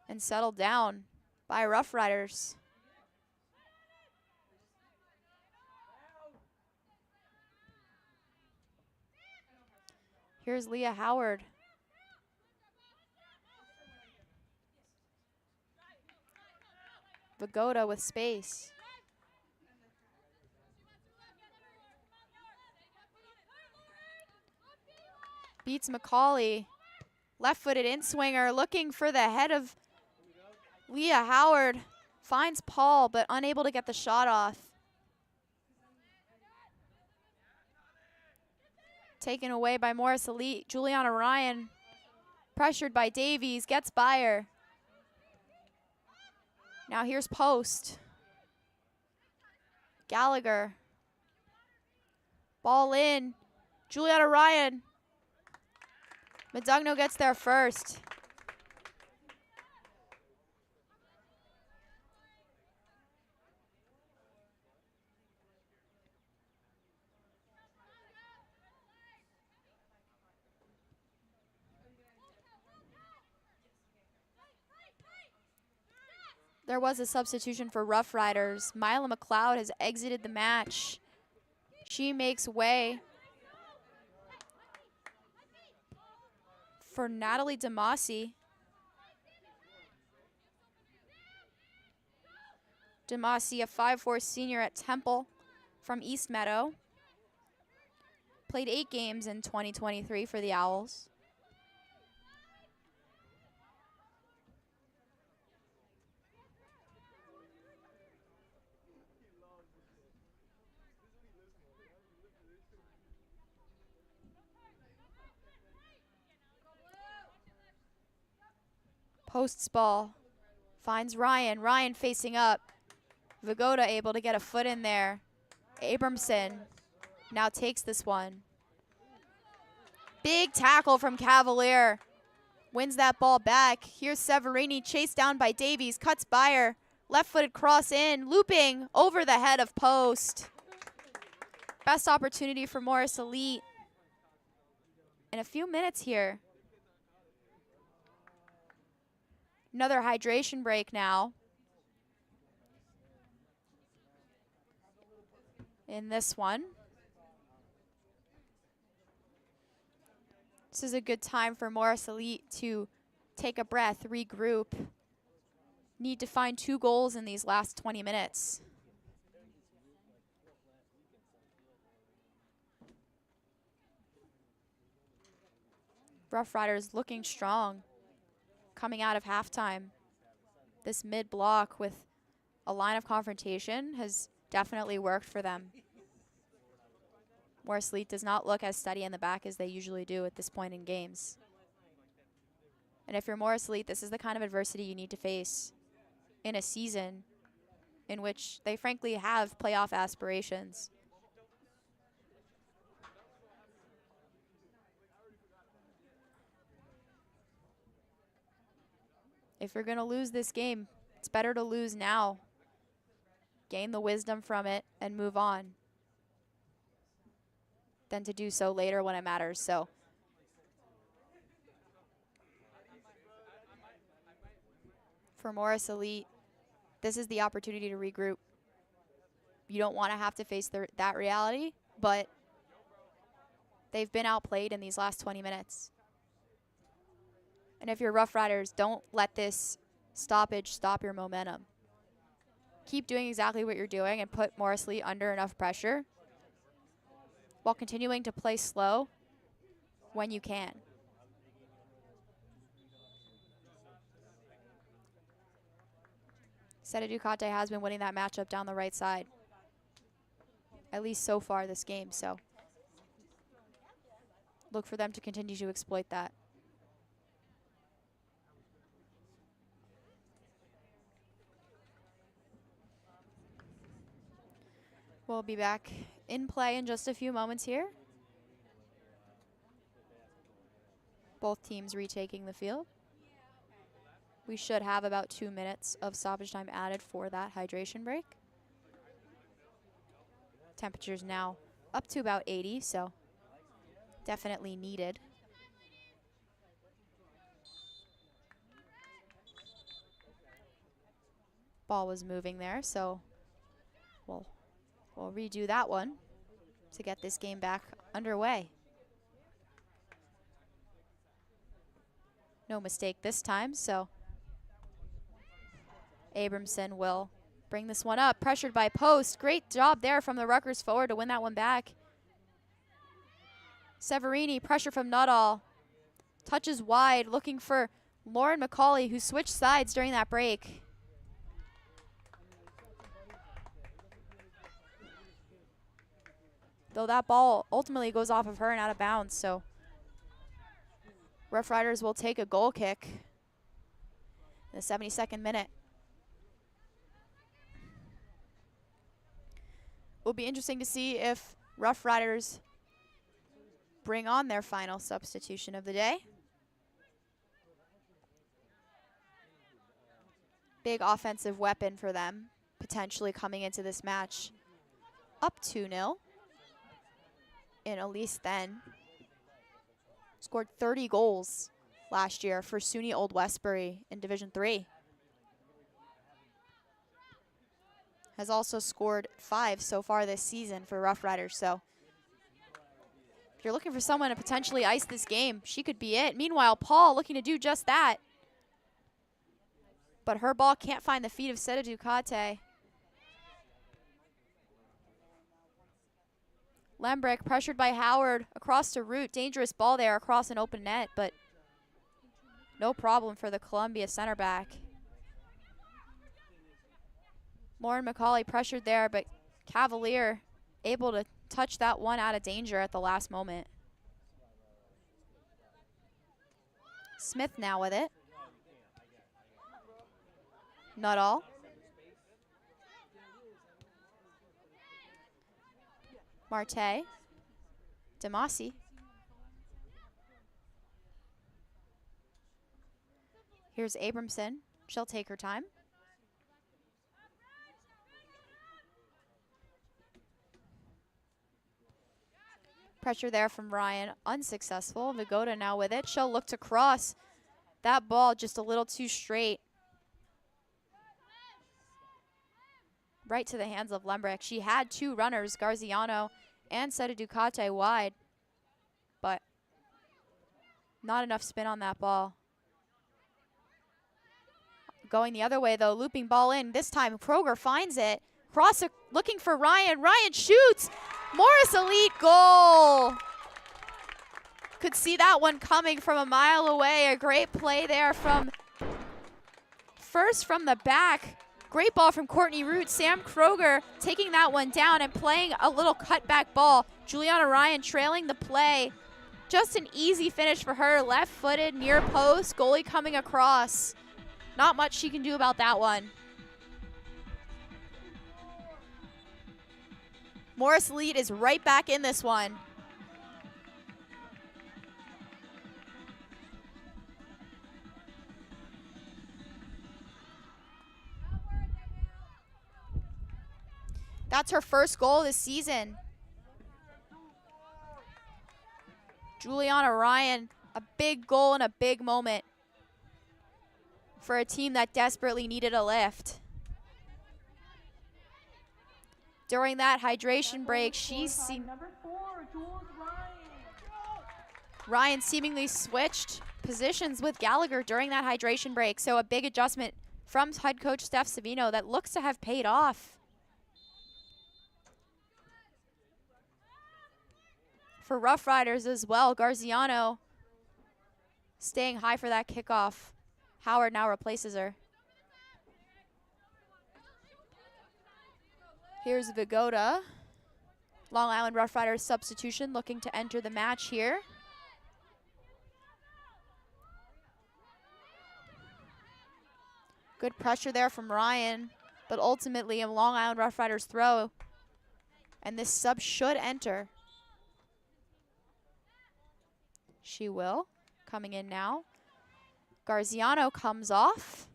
And settled down by Rough Riders. Here's Leah Howard. Vagoda with space. Beats McCauley. Left-footed in-swinger looking for the head of Leah Howard. Finds Paul, but unable to get the shot off. Taken away by Morris Elite. Juliana Ryan pressured by Davies, gets by her. Now here's post. Gallagher. Ball in. Juliana Ryan. Medugno gets there first. There was a substitution for Rough Riders. Mila McLeod has exited the match. She makes way for Natalie DeMasi. DeMasi, a 5'4" senior at Temple from East Meadow. Played 8 games in 2023 for the Owls. Posts ball. Finds Ryan. Ryan facing up. Vagoda able to get a foot in there. Abramson now takes this one. Big tackle from Cavalier. Wins that ball back. Here's Severini chased down by Davies. Cuts by her. Left-footed cross in. Looping over the head of post. Best opportunity for Morris Elite in a few minutes here. Another hydration break now. In this one. This is a good time for Morris Elite to take a breath, regroup. Need to find 2 goals in these last 20 minutes. Rough Riders looking strong. coming out of halftime. This mid-block with a line of confrontation has definitely worked for them. Morris Elite does not look as steady in the back as they usually do at this point in games. And if you're Morris Elite, this is the kind of adversity you need to face in a season in which they frankly have playoff aspirations. If you're going to lose this game, it's better to lose now. Gain the wisdom from it and move on than to do so later when it matters. So for Morris Elite, this is the opportunity to regroup. You don't want to have to face that reality, but they've been outplayed in these last 20 minutes. And if you're Rough Riders, don't let this stoppage stop your momentum. Keep doing exactly what you're doing and put Morris Elite under enough pressure while continuing to play slow when you can. Seta Ducati has been winning that matchup down the right side, at least so far this game, so look for them to continue to exploit that. We'll be back in play in just a few moments here. Both teams retaking the field. We should have about 2 minutes of stoppage time added for that hydration break. Temperatures now up to about 80, so definitely needed. Ball was moving there, so we'll redo that one to get this game back underway. No mistake this time, so Abramson will bring this one up. Pressured by Post. Great job there from the Rutgers forward to win that one back. Severini, pressure from Nuttall. Touches wide, looking for Lauren McCauley, who switched sides during that break. Though that ball ultimately goes off of her and out of bounds, so Rough Riders will take a goal kick in the 72nd minute. Will be interesting to see if Rough Riders bring on their final substitution of the day. Big offensive weapon for them, potentially coming into this match up 2-0. In Elise then scored 30 goals last year for SUNY Old Westbury in Division III. Has also scored 5 so far this season for Rough Riders. So if you're looking for someone to potentially ice this game, she could be it. Meanwhile, Paul looking to do just that. But her ball can't find the feet of Seta Ducati. Lembrick pressured by Howard across to Root. Dangerous ball there across an open net, but no problem for the Columbia center back. Lauren McCauley pressured there, but Cavalier able to touch that one out of danger at the last moment. Smith now with it. Nuttall. Marte. Demasi. Here's Abramson. She'll take her time. Pressure there from Ryan, unsuccessful. Vigoda now with it. She'll look to cross. That ball just a little too straight. Right to the hands of Lembrick. She had 2 runners, Garziano and Seta Ducati wide, but not enough spin on that ball. Going the other way though, looping ball in. This time Kroger finds it. Cross looking for Ryan. Ryan shoots. Morris Elite goal. Could see that one coming from a mile away. A great play there from first from the back. Great ball from Courtney Root. Sam Kroger taking that one down and playing a little cutback ball. Juliana Ryan trailing the play. Just an easy finish for her. Left-footed, near post, goalie coming across. Not much she can do about that one. Morris Elite is right back in this one. That's her first goal this season. Juliana Ryan, a big goal and a big moment for a team that desperately needed a lift. During that hydration break, Ryan seemingly switched positions with Gallagher during that hydration break, so a big adjustment from head coach Steph Savino that looks to have paid off. For Rough Riders as well, Garziano staying high for that kickoff. Howard now replaces her. Here's Vigoda. Long Island Rough Riders substitution looking to enter the match here. Good pressure there from Ryan, but ultimately a Long Island Rough Riders throw. And this sub should enter. She will. Coming in now. Garziano comes off.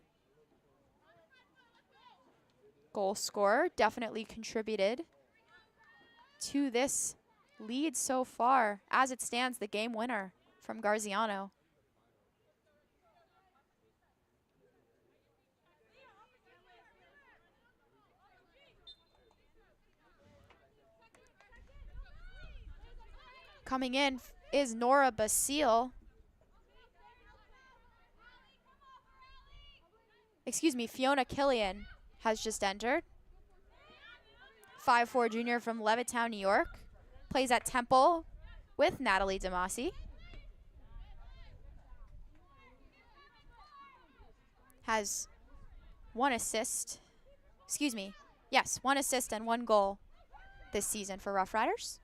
Goal scorer, definitely contributed to this lead so far. As it stands, the game winner from Garziano. Coming in is Nora Basile. Excuse me, Fiona Killian has just entered. 5'4" junior from Levittown, New York. Plays at Temple with Natalie Damasi. Has 1 assist. Excuse me. Yes, 1 assist and 1 goal this season for Rough Riders.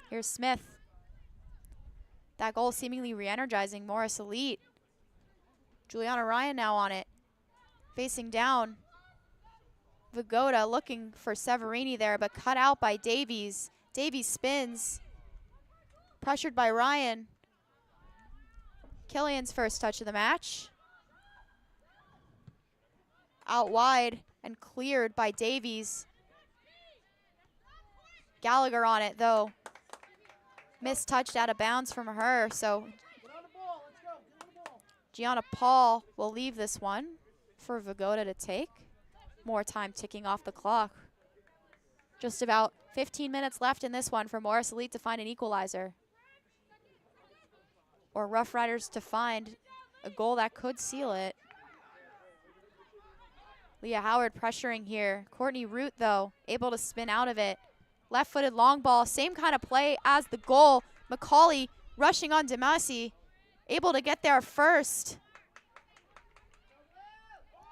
Here's Smith. That goal seemingly re-energizing Morris Elite. Juliana Ryan now on it. Facing down. Vigoda looking for Severini there, but cut out by Davies. Davies spins. Pressured by Ryan. Killian's first touch of the match. Out wide and cleared by Davies. Gallagher on it though. Mistouched out of bounds from her, so Gianna Paul will leave this one for Vigoda to take. More time ticking off the clock. Just about 15 minutes left in this one for Morris Elite to find an equalizer. Or Rough Riders to find a goal that could seal it. Leah Howard pressuring here. Courtney Root, though, able to spin out of it. Left-footed long ball, same kind of play as the goal. McCauley rushing on Damasi, able to get there first.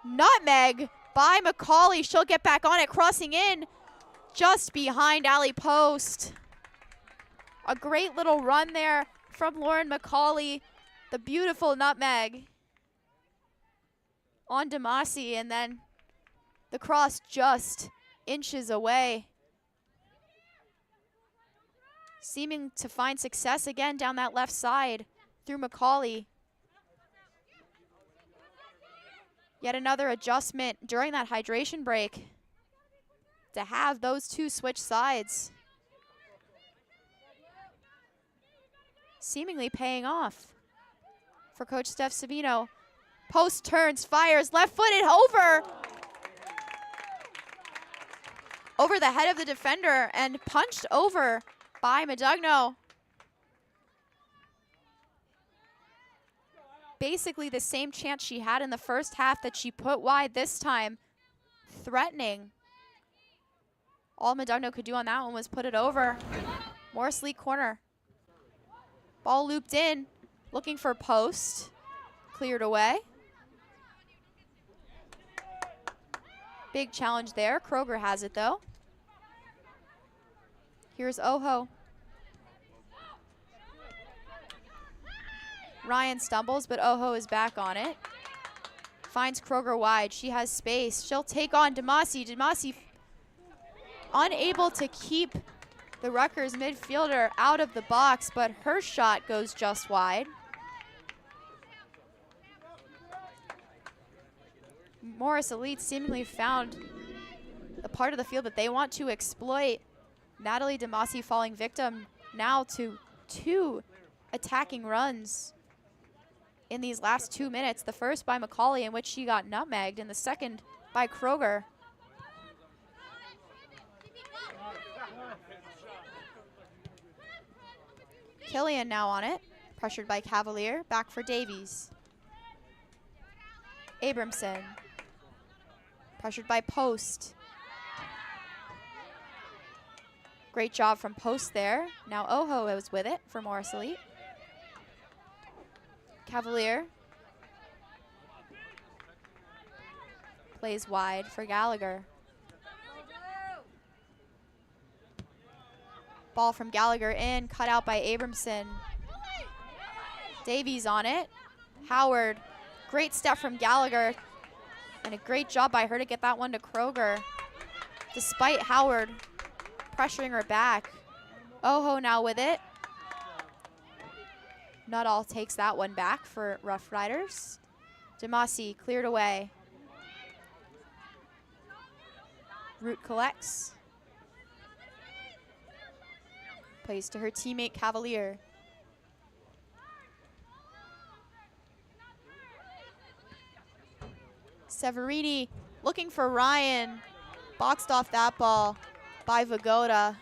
Nutmeg by McCauley. She'll get back on it, crossing in just behind alley post. A great little run there from Lauren McCauley. The beautiful nutmeg on Damasi, and then the cross just inches away. Seeming to find success again down that left side through McCauley. Yet another adjustment during that hydration break to have those two switch sides. Seemingly paying off for Coach Steph Savino. Post turns, fires, left-footed over the head of the defender and punched over by Modugno. Basically the same chance she had in the first half that she put wide this time, threatening All Modugno could do on that one was put it over. Morris Lee corner. Ball looped in, looking for post. Cleared away. Big challenge there. Kroger has it though. Here's Oho. Ryan stumbles, but Oho is back on it. Finds Kroger wide. She has space. She'll take on Demasi. Demasi unable to keep the Rutgers midfielder out of the box, but her shot goes just wide. Morris Elite seemingly found the part of the field that they want to exploit. Natalie Demasi falling victim now to 2 attacking runs in these last 2 minutes. The first by McCauley, in which she got nutmegged, and the second by Kroger. Killian now on it, pressured by Cavalier, back for Davies. Abramson, pressured by Post. Great job from Post there. Now Oho is with it for Morris Elite. Cavalier plays wide for Gallagher. Ball from Gallagher in, cut out by Abramson. Davies on it. Howard, great step from Gallagher, and a great job by her to get that one to Kroger, despite Howard pressuring her back. Oho now with it. Nuttall takes that one back for Rough Riders. Demasi cleared away. Root collects. Plays to her teammate Cavalier. Severini looking for Ryan. Boxed off that ball by Vagoda.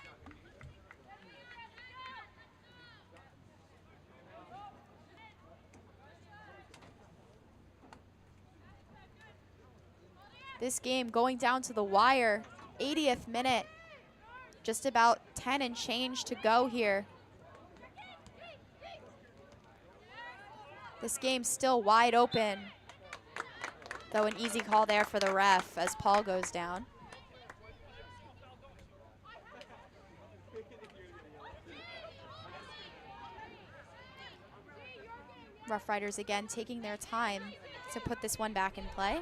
This game going down to the wire. 80th minute. Just about 10 and change to go here. This game's still wide open. Though an easy call there for the ref as Paul goes down. Rough Riders again taking their time to put this one back in play.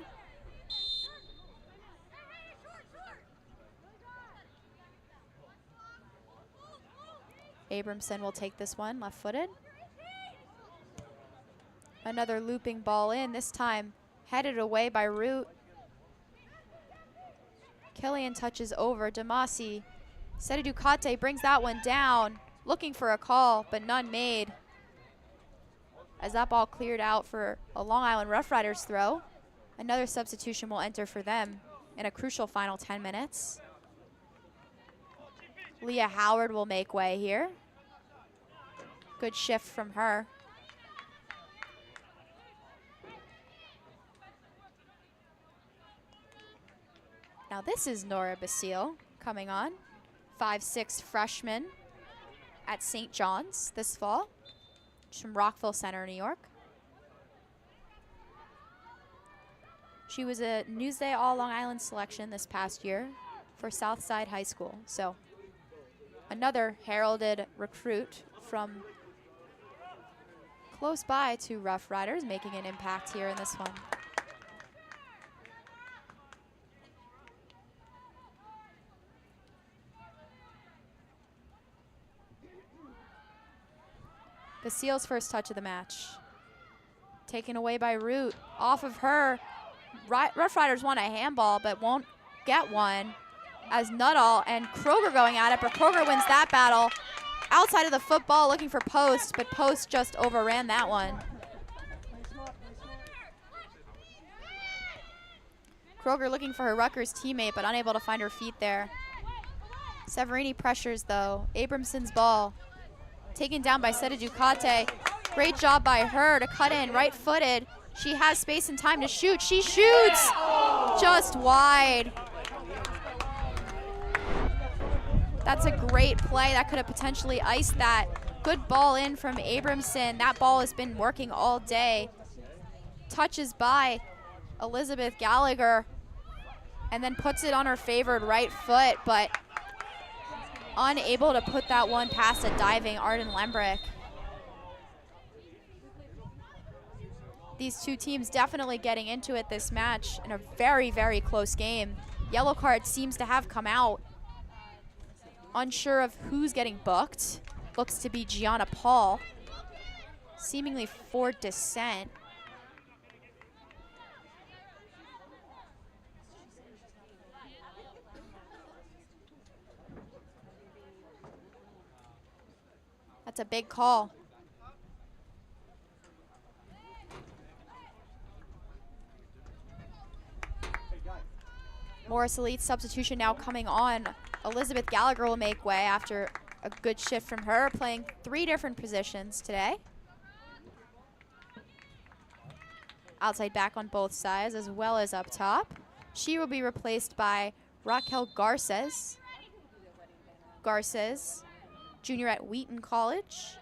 Abramson will take this one, left-footed. Another looping ball in, this time headed away by Root. Killian touches over, Demasi. Seti Ducate brings that one down, looking for a call, but none made. As that ball cleared out for a Long Island Rough Riders throw. Another substitution will enter for them in a crucial final 10 minutes. Leah Howard will make way here. Good shift from her. Now this is Nora Basile coming on. 5'6" freshman at St. John's this fall. She's from Rockville Center, New York. She was a Newsday All Long Island selection this past year for Southside High School. So another heralded recruit from close by to Rough Riders, making an impact here in this one. Basile's first touch of the match. Taken away by Root. Off of her. Rough Riders want a handball, but won't get one. As Nuttall and Kroger going at it, but Kroger wins that battle. Outside of the football, looking for Post, but Post just overran that one. Kroger looking for her Rutgers teammate, but unable to find her feet there. Severini pressures, though. Abramson's ball. Taken down by Seti Ducate. Great job by her to cut in, right-footed. She has space and time to shoot. She shoots! Just wide. That's a great play. That could have potentially iced that. Good ball in from Abramson. That ball has been working all day. Touches by Elizabeth Gallagher and then puts it on her favored right foot, but unable to put that one past a diving Arden Lembrick. These two teams definitely getting into it this match in a very, very close game. Yellow card seems to have come out. Unsure of who's getting booked. Looks to be Gianna Paul, seemingly for dissent. That's a big call. Morris Elite substitution now coming on. Elizabeth Gallagher will make way after a good shift from her, playing 3 different positions today. Outside back on both sides as well as up top. She will be replaced by Raquel Garces. Garces, junior at Wheaton College.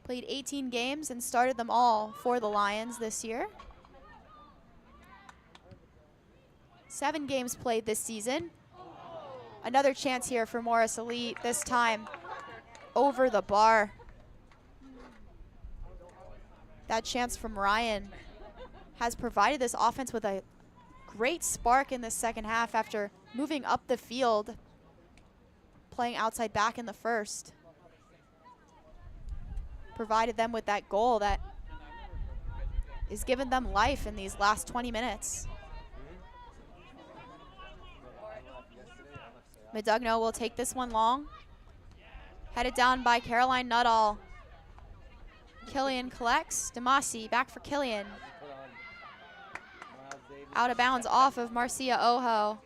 Played 18 games and started them all for the Lions this year. 7 games played this season. Another chance here for Morris Elite, this time over the bar. That chance from Ryan has provided this offense with a great spark in the second half after moving up the field, playing outside back in the first. Provided them with that goal that is giving them life in these last 20 minutes. Medugno will take this one long. Headed down by Caroline Nuttall. Killian collects. Damasi back for Killian. Out of bounds off of Marcia Ojo.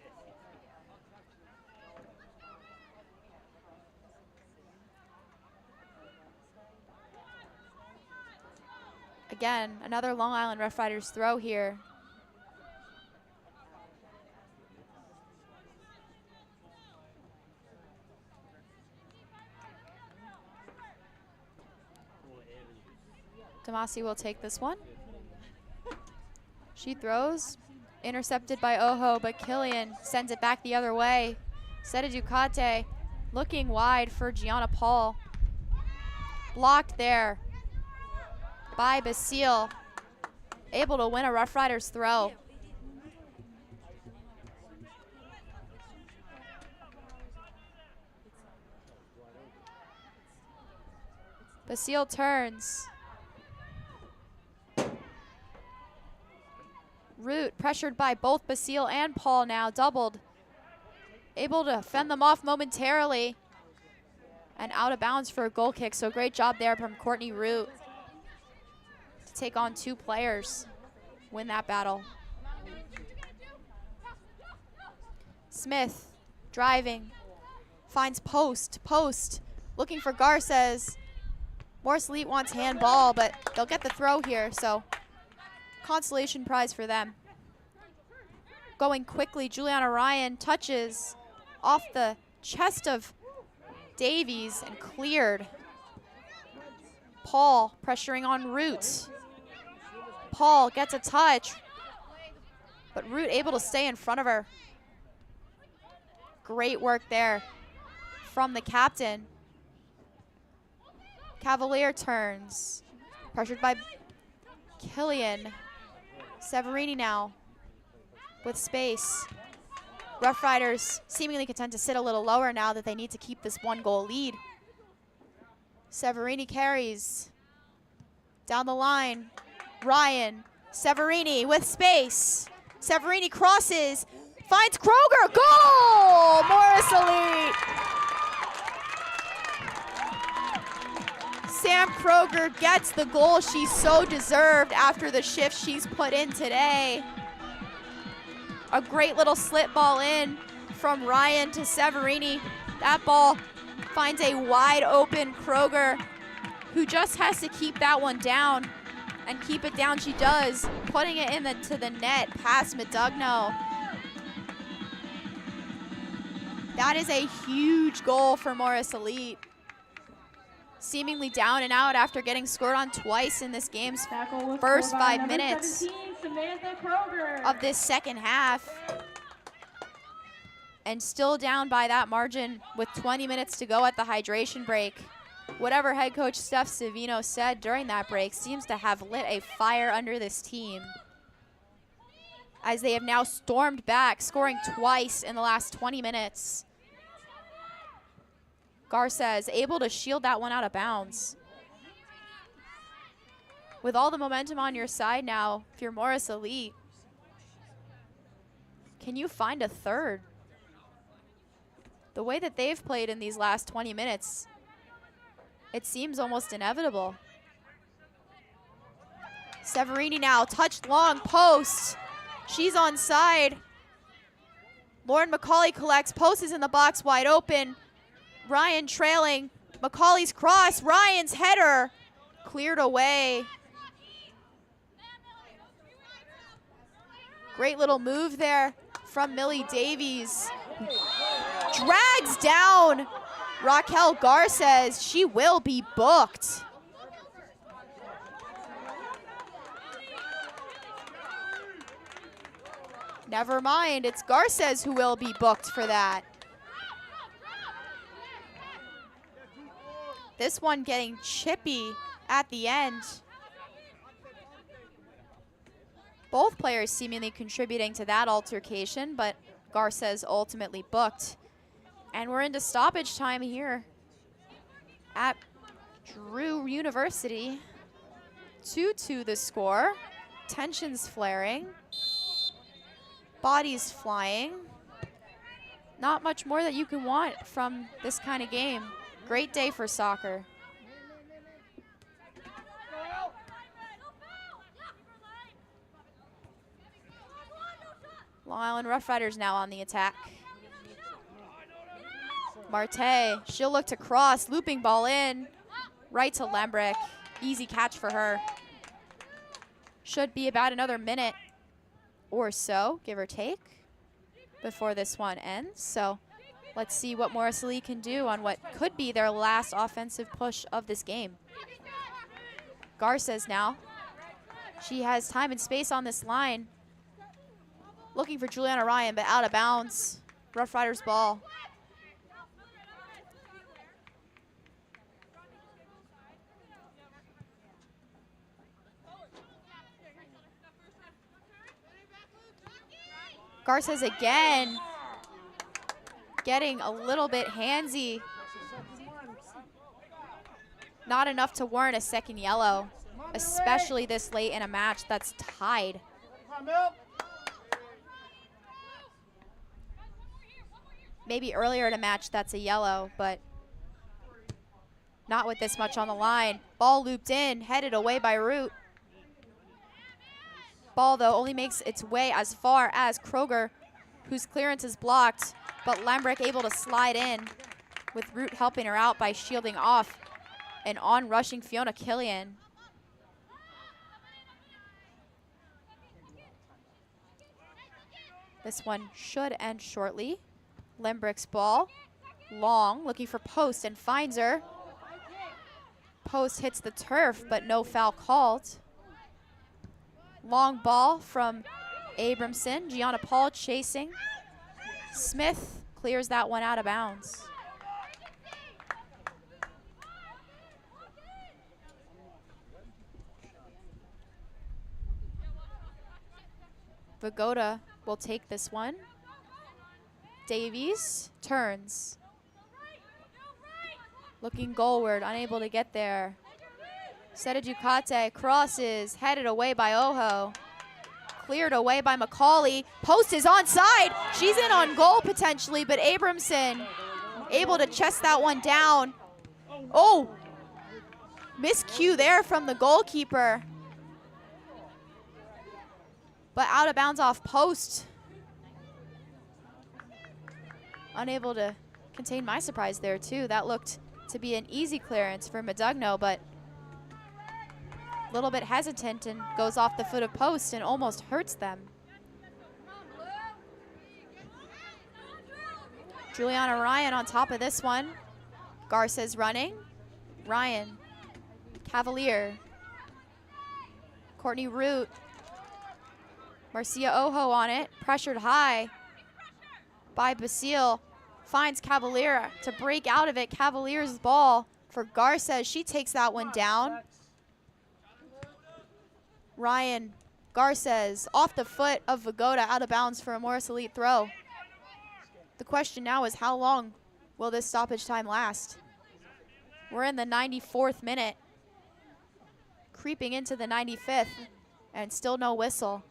Again, another Long Island Rough Riders throw here. Damasi will take this one. She throws, intercepted by Ojo, but Killian sends it back the other way. Seta Ducate looking wide for Gianna Paul. Blocked there by Basile. Able to win a Rough Riders throw. Basile turns. Root pressured by both Basile and Paul now, doubled. Able to fend them off momentarily. And out of bounds for a goal kick, so great job there from Courtney Root to take on 2 players, win that battle. Smith driving, finds post, looking for Garces. Morris Elite wants handball, but they'll get the throw here, so consolation prize for them. Going quickly, Juliana Ryan touches off the chest of Davies and cleared. Paul pressuring on Root. Paul gets a touch, but Root able to stay in front of her. Great work there from the captain. Cavalier turns, pressured by Killian. Severini now with space. Rough Riders seemingly content to sit a little lower now that they need to keep this 1-goal lead. Severini carries down the line. Ryan, Severini with space. Severini crosses, finds Kroger, goal! Morris Elite. Sam Kroger gets the goal she so deserved after the shift she's put in today. A great little slit ball in from Ryan to Severini. That ball finds a wide open Kroger, who just has to keep that one down, and keep it down she does, putting it into the net past Medugno. That is a huge goal for Morris Elite. Seemingly down and out after getting scored on twice in this game's first 5 minutes of this second half. And still down by that margin with 20 minutes to go at the hydration break. Whatever head coach Steph Savino said during that break seems to have lit a fire under this team, as they have now stormed back, scoring twice in the last 20 minutes. Garces able to shield that one out of bounds. With all the momentum on your side now, if you're Morris Elite, can you find a third? The way that they've played in these last 20 minutes, it seems almost inevitable. Severini now, touched long, post. She's onside. Lauren McCauley collects, post is in the box, wide open. Ryan trailing, McCauley's cross, Ryan's header, cleared away. Great little move there from Millie Davies. Drags down Raquel Garces. She will be booked. Never mind, it's Garces who will be booked for that. This one getting chippy at the end. Both players seemingly contributing to that altercation, but Garces ultimately booked. And we're into stoppage time here at Drew University. 2-2 the score. Tensions flaring. Bodies flying. Not much more that you can want from this kind of game. Great day for soccer. Long Island Rough Riders now on the attack. Marte, she'll look to cross, looping ball in, right to Lembrick. Easy catch for her. Should be about another minute or so, give or take, before this one ends. So let's see what Morris Elite can do on what could be their last offensive push of this game. Garces now. She has time and space on this line. Looking for Juliana Ryan, but out of bounds. Rough Riders ball. Garces again. Getting a little bit handsy. Not enough to warrant a second yellow, especially this late in a match that's tied. Maybe earlier in a match that's a yellow, but not with this much on the line. Ball looped in, headed away by Root. Ball, though, only makes its way as far as Kroger, whose clearance is blocked, but Lembrick able to slide in, with Root helping her out by shielding off an on-rushing Fiona Killian. This one should end shortly. Lembrick's ball, long, looking for Post and finds her. Post hits the turf, but no foul called. Long ball from Abramson. Gianna Paul chasing. Smith clears that one out of bounds. Vagoda will take this one. Davies turns. Looking goalward, unable to get there. Seta Ducate crosses, headed away by Ojo. Cleared away by McCauley. Post is onside. She's in on goal potentially, but Abramson able to chest that one down. Oh, miscue there from the goalkeeper. But out of bounds off post. Unable to contain my surprise there too. That looked to be an easy clearance for Medugno, but a little bit hesitant and goes off the foot of post and almost hurts them. Juliana Ryan on top of this one. Garces running. Ryan. Cavalier. Courtney Root. Marcia Ojo on it. Pressured high by Basile. Finds Cavalier to break out of it. Cavalier's ball for Garces. She takes that one down. Ryan. Garces off the foot of Vagoda, out of bounds for a Morris Elite throw. The question now is, how long will this stoppage time last? We're in the 94th minute, creeping into the 95th, and still no whistle.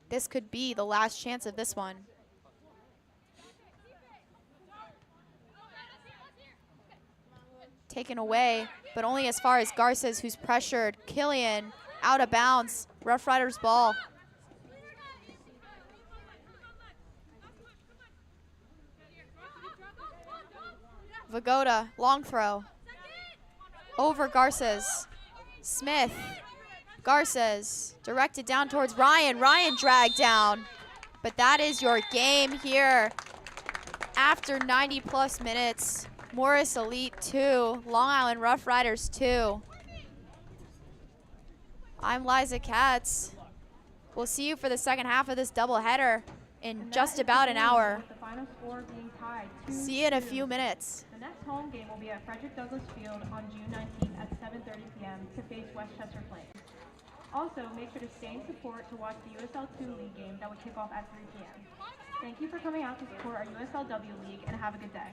This could be the last chance of this one. Taken away, but only as far as Garces, who's pressured. Killian out of bounds. Rough Riders ball. Vagoda, long throw. Over Garces. Smith. Garces directed down towards Ryan. Ryan dragged down. But that is your game here. After 90 plus minutes. Morris Elite 2, Long Island Rough Riders 2. I'm Liza Katz. We'll see you for the second half of this doubleheader in just about an hour.
With the final score being tied.
See you in a few minutes.
The next home game will be at Frederick Douglass Field on June 19th at 7:30 p.m. to face Westchester Flames. Also, make sure to stay in support to watch the USL 2 League game that will kick off at 3 p.m. Thank you for coming out to support our USLW League, and have a good day.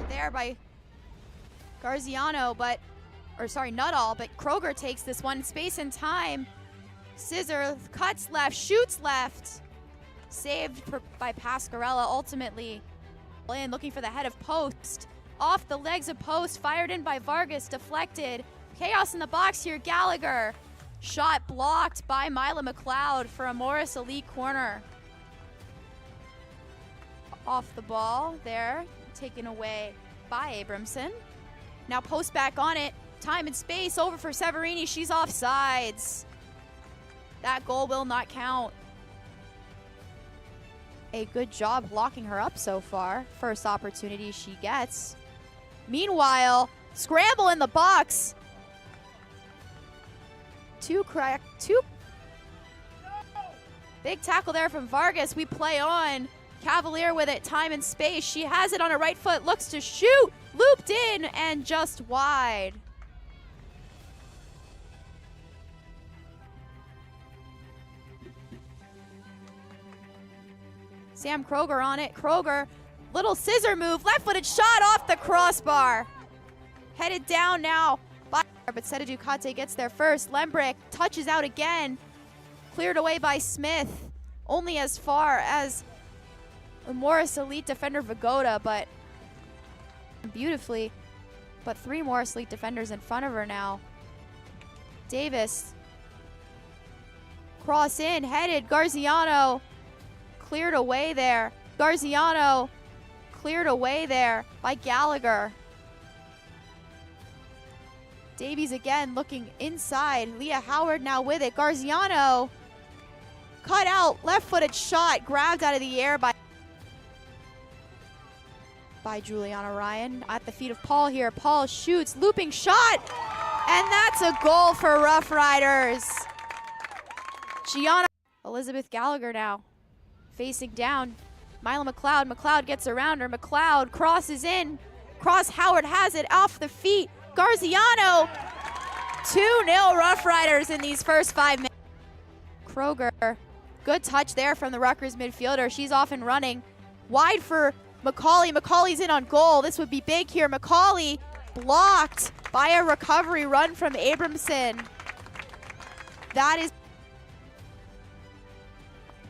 There by Garziano, Nuttall, but Kroger takes this one. Space and time. Scissor cuts left, shoots left. Saved by Pasquarella ultimately. In looking for the head of post. Off the legs of post, fired in by Vargas, deflected. Chaos in the box here, Gallagher. Shot blocked by Mila McLeod for a Morris Elite corner. Off the ball there. Taken away by Abramson. Now post back on it. Time and space over for Severini. She's off sides. That goal will not count. A good job blocking her up so far. First opportunity she gets. Meanwhile, scramble in the box. Two big tackle there from Vargas. We play on. Cavalier with it, time and space. She has it on her right foot, looks to shoot, looped in, and just wide. Sam Kroger on it. Kroger, little scissor move, left-footed shot off the crossbar. Headed down now, but Seda Ducate gets there first. Lembrick touches out again. Cleared away by Smith, only as far as the Morris Elite defender Vagoda, but beautifully. But three Morris Elite defenders in front of her now. Davis. Cross in, headed. Garziano cleared away there. Garziano cleared away there by Gallagher. Davies again looking inside. Leah Howard now with it. Garziano cut out, left-footed shot, grabbed out of the air by Juliana Ryan at the feet of Paul here. Paul shoots, looping shot, and that's a goal for Rough Riders. Gianna Elizabeth Gallagher now facing down. Mila McLeod. McLeod gets around her. McLeod crosses in. Cross Howard has it off the feet. Garziano. 2-0 Rough Riders in these first 5 minutes. Kroger. Good touch there from the Rutgers midfielder. She's off and running. Wide for McCauley. McCauley's in on goal. This would be big here. McCauley blocked by a recovery run from Abramson. That is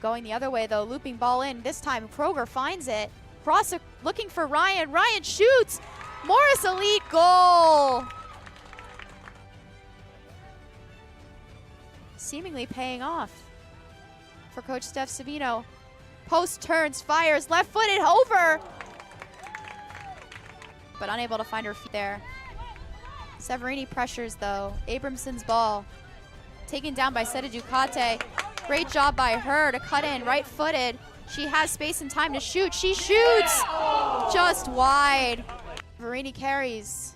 going the other way though. Looping ball in. This time Kroger finds it. Cross looking for Ryan. Ryan shoots. Morris Elite goal. Seemingly paying off for Coach Steph Savino. Post turns, fires, left-footed, over. But unable to find her feet there. Severini pressures though. Abramson's ball. Taken down by Seda Ducate. Great job by her to cut in, right-footed. She has space and time to shoot. She shoots! Just wide. Severini carries.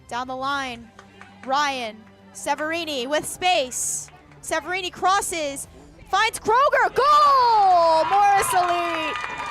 Down the line. Ryan. Severini with space. Severini crosses. Finds Kroger. Goal! Morris Elite.